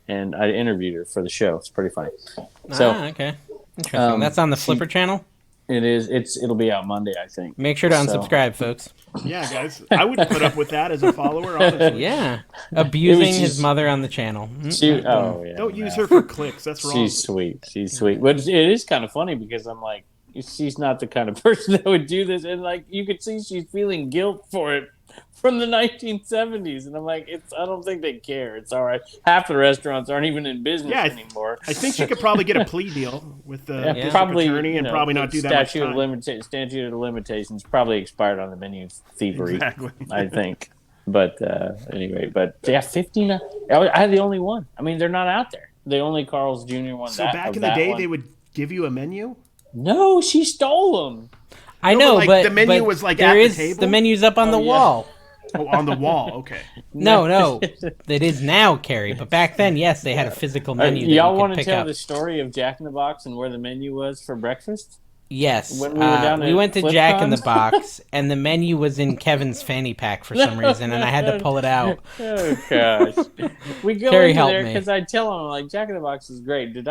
And I interviewed her for the show. It's pretty funny. So, okay. Interesting. That's on the Flipper channel? It is. It'll be out Monday, I think. Make sure to unsubscribe, folks. Yeah, guys. I wouldn't put up with that as a follower, honestly. Yeah. Abusing his mother on the channel. Don't use her for clicks. That's wrong. She's sweet. She's sweet. But it is kind of funny because I'm like, she's not the kind of person that would do this. And like, you could see she's feeling guilt for it from the 1970s. And I'm like, I don't think they care. It's all right. Half the restaurants aren't even in business anymore. I think she could probably get a plea deal with the probably, attorney and probably not do that much time. Statute of limitations probably expired on the menu thievery, exactly. I think. But anyway, 59. I had the only one. I mean, they're not out there. The only Carl's Jr. one. So back in the day, they would give you a menu? No, she stole them. I know, but the menu was like at the table? The menu's up on the wall. Oh, on the wall, okay. No, it is now, Carrie. But back then, yes, they had a physical menu. Y'all want to tell the story of Jack in the Box and where the menu was for breakfast? Yes, when we went to Jack in the Box, and the menu was in Kevin's fanny pack for some reason, and I had to pull it out. Oh gosh, we go Carrie into there me because I tell him like Jack in the Box is great. Did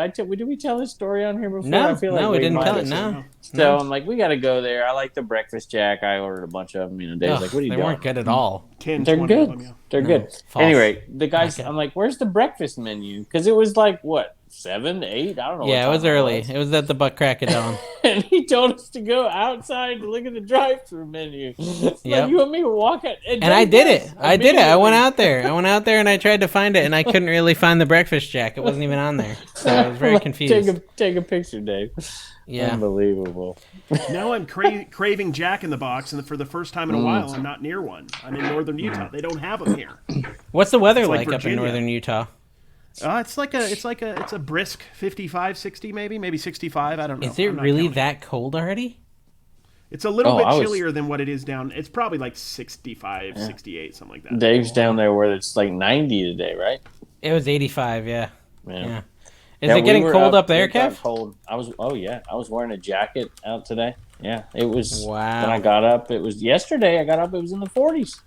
we tell this story on here before? No, I feel like we didn't tell it. No. So I'm like, we got to go there. I like the breakfast Jack. I ordered a bunch of them. You know, Dave's like, what are you doing? They weren't good at all. They're good. They're good. False. Anyway, the guys, I'm like, where's the breakfast menu? Because it was like what? 7, 8, I don't know. Yeah, it was early. It was at the butt crack of dawn. And he told us to go outside to look at the drive-thru menu. Like, you want me to walk out? And I did it. I went out there. And I tried to find it, and I couldn't really find the breakfast Jack. It wasn't even on there. So I was very confused. Take a picture, Dave. Yeah. Unbelievable. Now I'm craving Jack in the Box, and for the first time in a while, I'm not near one. I'm in northern Utah. They don't have them here. What's the weather like up in northern Utah? It's a brisk 55, 60 maybe 65. I don't know. Is it really that cold already? It's a little bit chillier than what it is down. It's probably like 65, 68, something like that. Dave's down there where it's like 90 today, right? It was 85, yeah. Is it getting cold up there, Kev? Cold. I was wearing a jacket out today. Yeah, it was. Wow. When I got up, it was yesterday. I got up, it was in the 40s.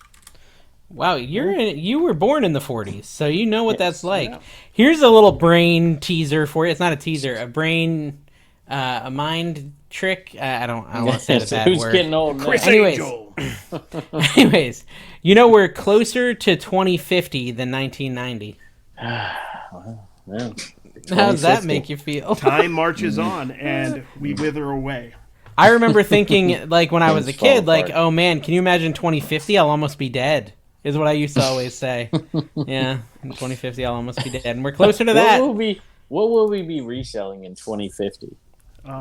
Wow, you were born in the 40s, so you know what that's like. Yeah. Here's a little brain teaser for you. It's not a teaser, a mind trick. I don't want to say the bad Who's word. Getting old now? Anyways, we're closer to 2050 than 1990. Well, how does that make you feel? Time marches on, and we wither away. I remember thinking, like, when I was a kid, like, oh man, can you imagine 2050? I'll almost be dead. Is what I used to always say. Yeah, in 2050 I'll almost be dead, and we're closer to that. What will we be reselling in 2050?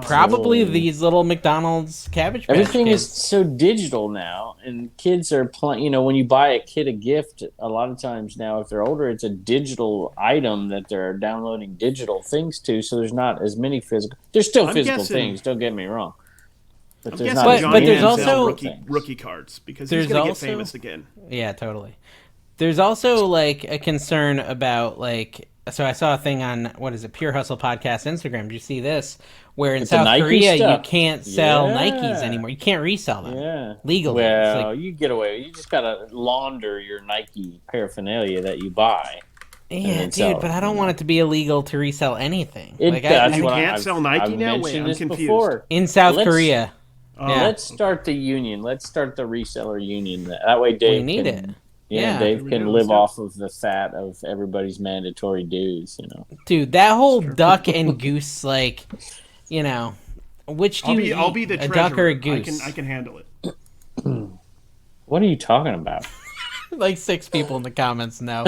Probably these little McDonald's Cabbage Patch Everything Kids. is so digital now, and kids are playing. You know, when you buy a kid a gift, a lot of times now, if they're older, it's a digital item that they're downloading digital things to. So there's not as many physical. There's still physical things. Don't get me wrong. But there's also rookie cards because he's going to get famous again. Yeah, totally. There's also like a concern about like. So I saw a thing on what is it, Pure Hustle Podcast Instagram. Did you see this? Where in South Korea you can't sell Nikes anymore. You can't resell them legally. Well, you get away. You just gotta launder your Nike paraphernalia that you buy. Yeah, dude, but I don't want it to be illegal to resell anything. You can't sell Nike now? Wait, I'm confused. Before. In South Korea. Let's start the union. Let's start the reseller union. That way Dave can... Yeah, Dave can live off of the fat of everybody's mandatory dues, you know. Dude, that whole duck and goose, like, you know, which do you eat? I'll be the treasurer. A duck or a goose? I can handle it. What are you talking about? Like 6 people in the comments know.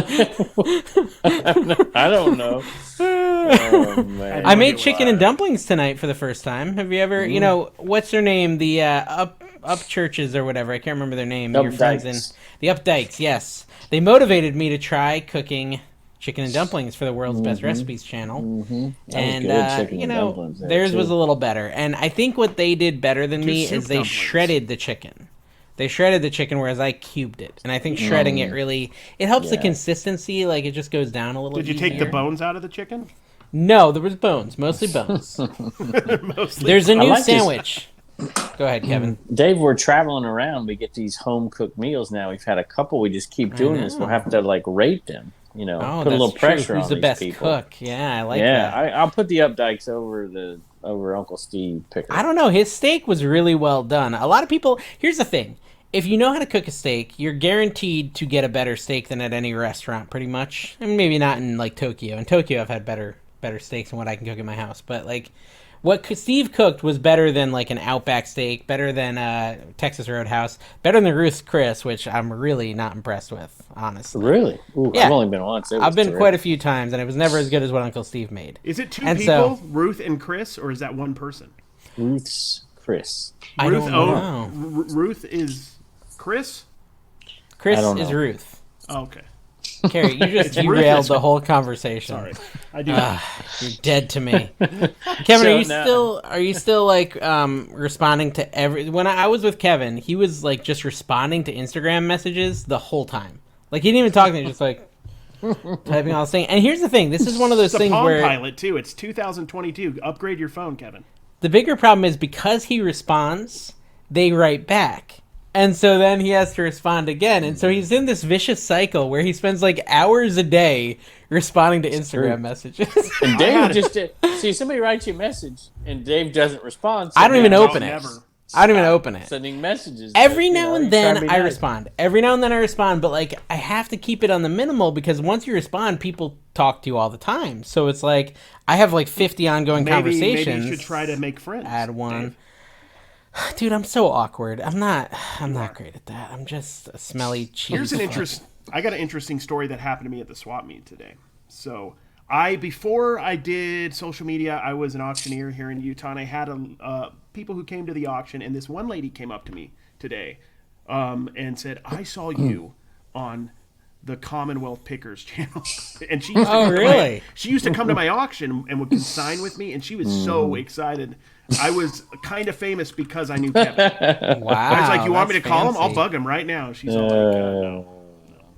I don't know. Oh, man. I made chicken and dumplings tonight for the first time. Have you ever, you know, what's their name? The Up Churches or whatever. I can't remember their name. Your friends in the Updikes, yes. They motivated me to try cooking chicken and dumplings for the World's Best Recipes channel. And, you know, theirs was a little better. And I think what they did better than me is they shredded the chicken. They shredded the chicken, whereas I cubed it. And I think shredding it really, it helps the consistency. Like, it just goes down a little bit. Did you take the bones out of the chicken? No, there was bones. Mostly bones. There's a new sandwich. Go ahead, Kevin. Dave, we're traveling around. We get these home-cooked meals now. We've had a couple. We just keep doing this. We'll have to, like, rate them. You know, put a little pressure on these people. Who's the best cook? Yeah, I like that. Yeah, I'll put the Updikes over the Uncle Steve Picker? I don't know. His steak was really well done. A lot of people. Here's the thing: if you know how to cook a steak, you're guaranteed to get a better steak than at any restaurant, pretty much. I mean, maybe not in like Tokyo. In Tokyo, I've had better steaks than what I can cook in my house. But like, what Steve cooked was better than like an Outback steak, better than Texas Roadhouse, better than Ruth's Chris, which I'm really not impressed with, honestly. Really? Ooh, yeah. I've only been once. I've been quite a few times, and it was never as good as what Uncle Steve made. Is it two people, Ruth and Chris, or is that one person? Ruth's Chris. I don't know. Ruth is Chris? Chris is Ruth. Oh, okay. Carrie, you just derailed the whole conversation. Sorry, I do. You're dead to me, Kevin. Are you still like responding to every? When I was with Kevin, he was like just responding to Instagram messages the whole time. Like he didn't even talk to me, just like typing all the thing. And here's the thing: this is one of those things where Pilot too. It's 2022. Upgrade your phone, Kevin. The bigger problem is because he responds, they write back. And so then he has to respond again. And so he's in this vicious cycle where he spends like hours a day responding to Instagram messages. And Dave just did. See, somebody writes you a message and Dave doesn't respond. So I don't even open it. I don't even open it. Sending messages. Every now and then I respond. Every now and then I respond. But like I have to keep it on the minimal because once you respond, people talk to you all the time. So it's like I have like 50 ongoing conversations. Maybe you should try to make friends. Add one. Dave. Dude, I'm so awkward. I'm not great at that. I'm just a smelly cheese. I got an interesting story that happened to me at the swap meet today. So, before I did social media, I was an auctioneer here in Utah, and I had people who came to the auction, and this one lady came up to me today and said, "I saw you on the Commonwealth Pickers channel," and she used to come to my auction and would consign with me, and she was so excited. I was kind of famous because I knew Kevin. Wow! I was like, "You want me to call him? I'll bug him right now." She's all like, "No."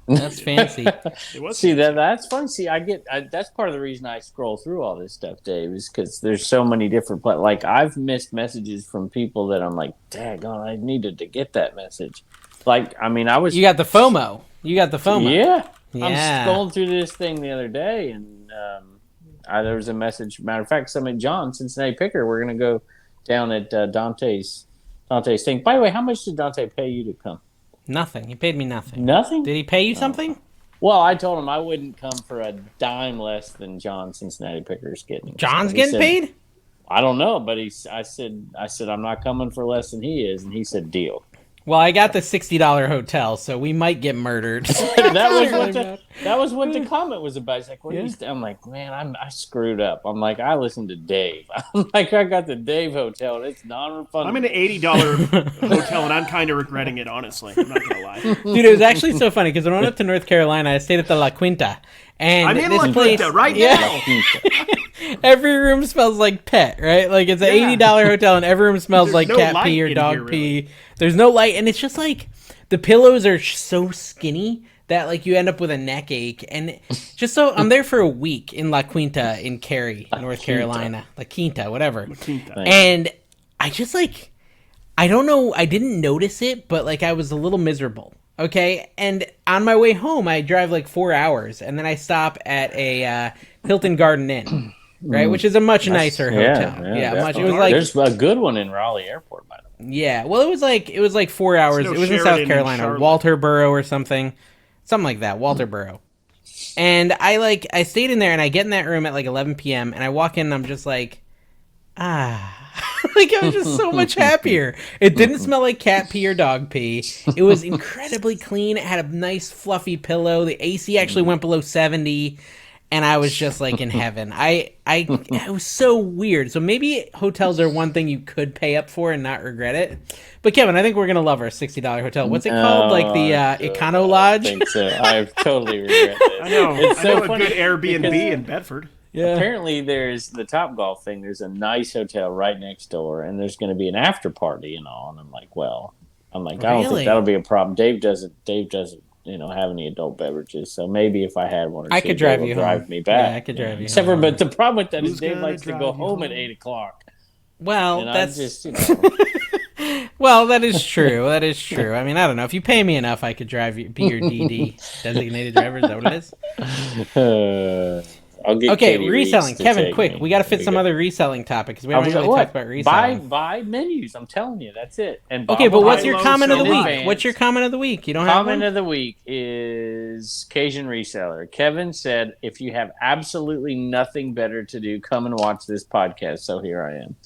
That's fancy. That's fun. See, that's part of the reason I scroll through all this stuff, Dave, is because there's so many different. Like I've missed messages from people that I'm like, "Daggone, I needed to get that message." Like, I mean, You got the FOMO. Yeah. I'm scrolling through this thing the other day, and there was a message. Matter of fact, John, Cincinnati Picker, we're going to go down at Dante's thing. By the way, how much did Dante pay you to come? Nothing. He paid me nothing. Nothing? Did he pay you something? Well, I told him I wouldn't come for a dime less than John Cincinnati Picker's getting. John's getting paid? I don't know, but I said I'm not coming for less than he is, and he said deal. Well, I got the $60 hotel, so we might get murdered. that was what the comment was about. He's like, "What?" I'm like, "Man, I screwed up." I'm like, "I listened to Dave." I'm like, "I got the Dave hotel, and it's non-refundable." I'm in an $80 hotel, and I'm kind of regretting it, honestly. I'm not gonna lie. Dude, it was actually so funny because when I went up to North Carolina, I stayed at the La Quinta, and I'm in La Quinta right now. Every room smells like pet, right? Like it's an $80 hotel, and every room smells like cat pee or dog pee. Really. There's no light, and it's just like the pillows are so skinny that like you end up with a neck ache. And just so I'm there for a week in La Quinta in Carrie, North Carolina, La Quinta, whatever. La Quinta. And I just like, I don't know, I didn't notice it, but like I was a little miserable. Okay, and on my way home, I drive like 4 hours, and then I stop at a Hilton Garden Inn. Right, which is a much nicer hotel. Yeah, much. It was like there's a good one in Raleigh Airport, by the way. Yeah, well, it was like 4 hours. It was in South Carolina, Walterboro or something like that, Walterboro. And I stayed in there, and I get in that room at like 11 p.m. and I walk in, and I'm just like, like I was just so much happier. It didn't smell like cat pee or dog pee. It was incredibly clean. It had a nice fluffy pillow. The AC actually went below 70. And I was just like in heaven. It was so weird. So maybe hotels are one thing you could pay up for and not regret it. But Kevin, I think we're gonna love our $60 hotel. What's it called? Like the Econo Lodge? I think so. I totally regret it. I know. It's a good Airbnb in Bedford. Yeah. Apparently, there's the Topgolf thing. There's a nice hotel right next door, and there's going to be an after party and all. And I'm like, I don't think that'll be a problem. Dave doesn't. Have any adult beverages, so maybe if I had one or two, I could drive you drive home. me back. Yeah, I could drive you Except home. But the problem with that is Dave likes to go home at 8 o'clock. Well, that's just Well, that is true. That is true. I mean, I don't know. If you pay me enough, I could drive you, be your DD, designated driver. Is that what it is? I'll get Okay, Katie reselling. Reese to Kevin, take quick. me. We got to fit There some you go. other reselling topic because we haven't really What? talked about reselling. Buy menus. I'm telling you, that's it. And Okay, Bob but will what's buy your low, comment of sell the week? high. What's your comment of the week? You don't have Comment one? of the week is Cajun Reseller. Kevin said, if you have absolutely nothing better to do, come and watch this podcast. So here I am.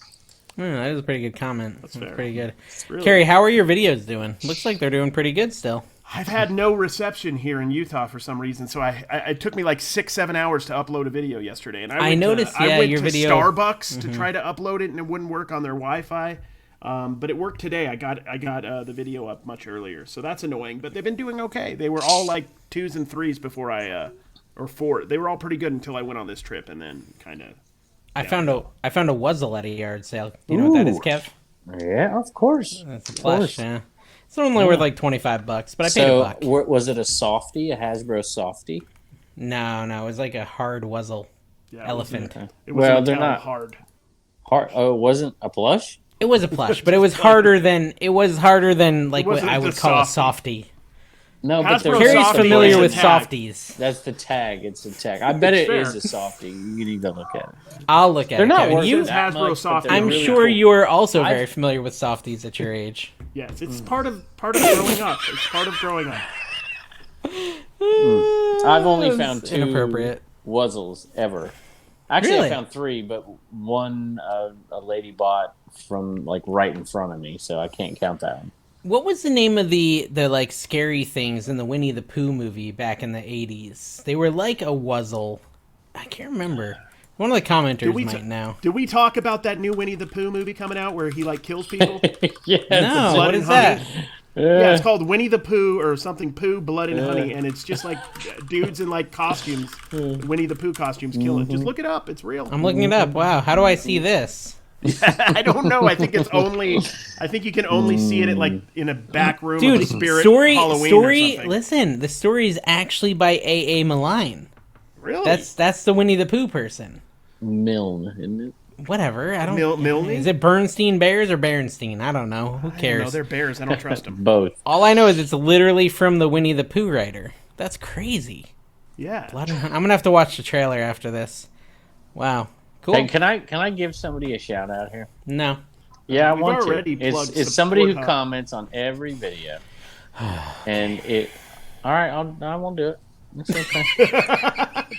That is a pretty good comment. That's fair. pretty good. Really. Carrie, how are your videos doing? Looks like they're doing pretty good still. I've had no reception here in Utah for some reason, so it took me like 6-7 hours to upload a video yesterday. And I noticed, I went your to video Starbucks to try to upload it, and it wouldn't work on their Wi-Fi. But it worked today. I got the video up much earlier, so that's annoying. But they've been doing okay. They were all like 2s and 3s before or 4. They were all pretty good until I went on this trip, and then kind of. I found a Wuzzle at a yard sale. You know what that is, Kev? Yeah, of course. That's a plush, yeah. It's only worth like $25, but I paid $1. Was it a softie, a Hasbro softie? No, it was like a hard Wuzzle elephant. It was they're not hard. Hard. Oh, it wasn't a plush? It was a plush, but it was harder than like what wasn't I the would call a softie. softie. No, but Hasbro they're Carrie's softie familiar is a with tag. softies. That's the tag. It's a tag. I bet it fair. is a softie. You need to look at it. I'll look at They're it. not Kevin. worth You, that Hasbro much, but softie. they're I'm really sure cool. you are also I've- very familiar with softies at your age. Yes, it's part of growing up. It's part of growing up. I've only found It's 2 inappropriate. Wuzzles ever. Actually, Really? I found 3, but one a lady bought from like right in front of me, so I can't count that one. What was the name of the like scary things in the Winnie the Pooh movie back in the 80s? They were like a Wuzzle. I can't remember. One of the commenters might know. Did we talk about that new Winnie the Pooh movie coming out where he like kills people? Yeah, No, Blood what and is Honey. that? Yeah, it's called Winnie the Pooh or something Pooh, Blood and Honey, and it's just like dudes in like costumes, Winnie the Pooh costumes killing. Just look it up. It's real. I'm looking it up. Wow, how do I see this? I don't know. I think you can only see it at like in a back room of a Dude, spirit story, Halloween or story. something. Listen, the story is actually by A.A. Malign. Really? That's the Winnie the Pooh person. Milne, isn't it? Whatever. I don't. Milne? Is it Bernstein Bears or Berenstein? I don't know. Who No, cares? they're bears. I don't trust them. Both. All I know is it's literally from the Winnie the Pooh writer. That's crazy. Yeah. Blood and Honey. I'm gonna have to watch the trailer after this. Wow. Cool. Hey, can I give somebody a shout out here? No. Yeah, I We've want already to. plugged It's somebody who Support Hub. comments on every video, and it. All right, I won't do it. It's okay.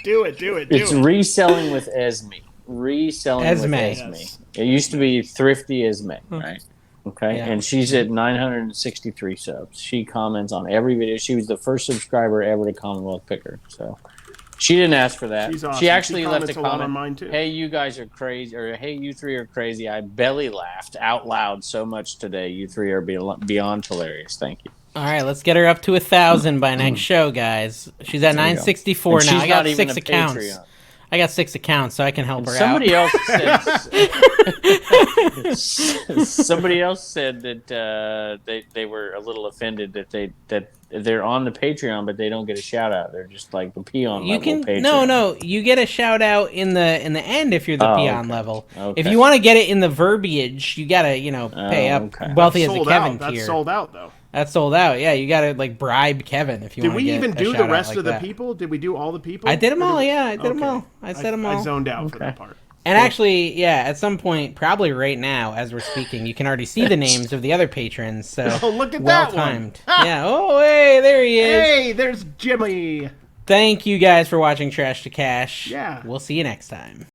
Do it. It's reselling with Esme. Reselling Esme. with Esme. Yes. It used to be Thrifty Esme, right? Okay, Yeah. and she's at 963 subs. She comments on every video. She was the first subscriber ever to Commonwealth Picker. So she didn't ask for that. She's awesome. She actually She left a comments a lot comment. on mine, too. Hey, you guys are crazy, or hey, you 3 are crazy. I belly laughed out loud so much today. You 3 are beyond hilarious. Thank you. All right, let's get her up to 1,000 by next show, guys. She's at 964 And now. she's I got not even 6 a accounts. Patreon. I got 6 accounts, so I can help her Somebody out. else said that they were a little offended that they're on the Patreon, but they don't get a shout out. They're just like the peon You level can Patreon. no, you get a shout out in the end if you're the peon okay. level. Okay. If you want to get it in the verbiage, you gotta pay up okay. wealthy as a sold Kevin out. That's tier. sold out though. That's sold out. Yeah, you gotta like bribe Kevin if you Did want. we get even a do the shout-out rest like of the that. people? Did we do all the people? I did them Or all. we- Yeah, I did them Okay. all. I said them all. I zoned out for that part. And actually, yeah, at some point, probably right now, as we're speaking, you can already see the names of the other patrons. So Oh, look at well that one. timed. Yeah. Oh, hey, there he is. Hey, there's Jimmy. Thank you guys for watching Trash to Cash. Yeah. We'll see you next time.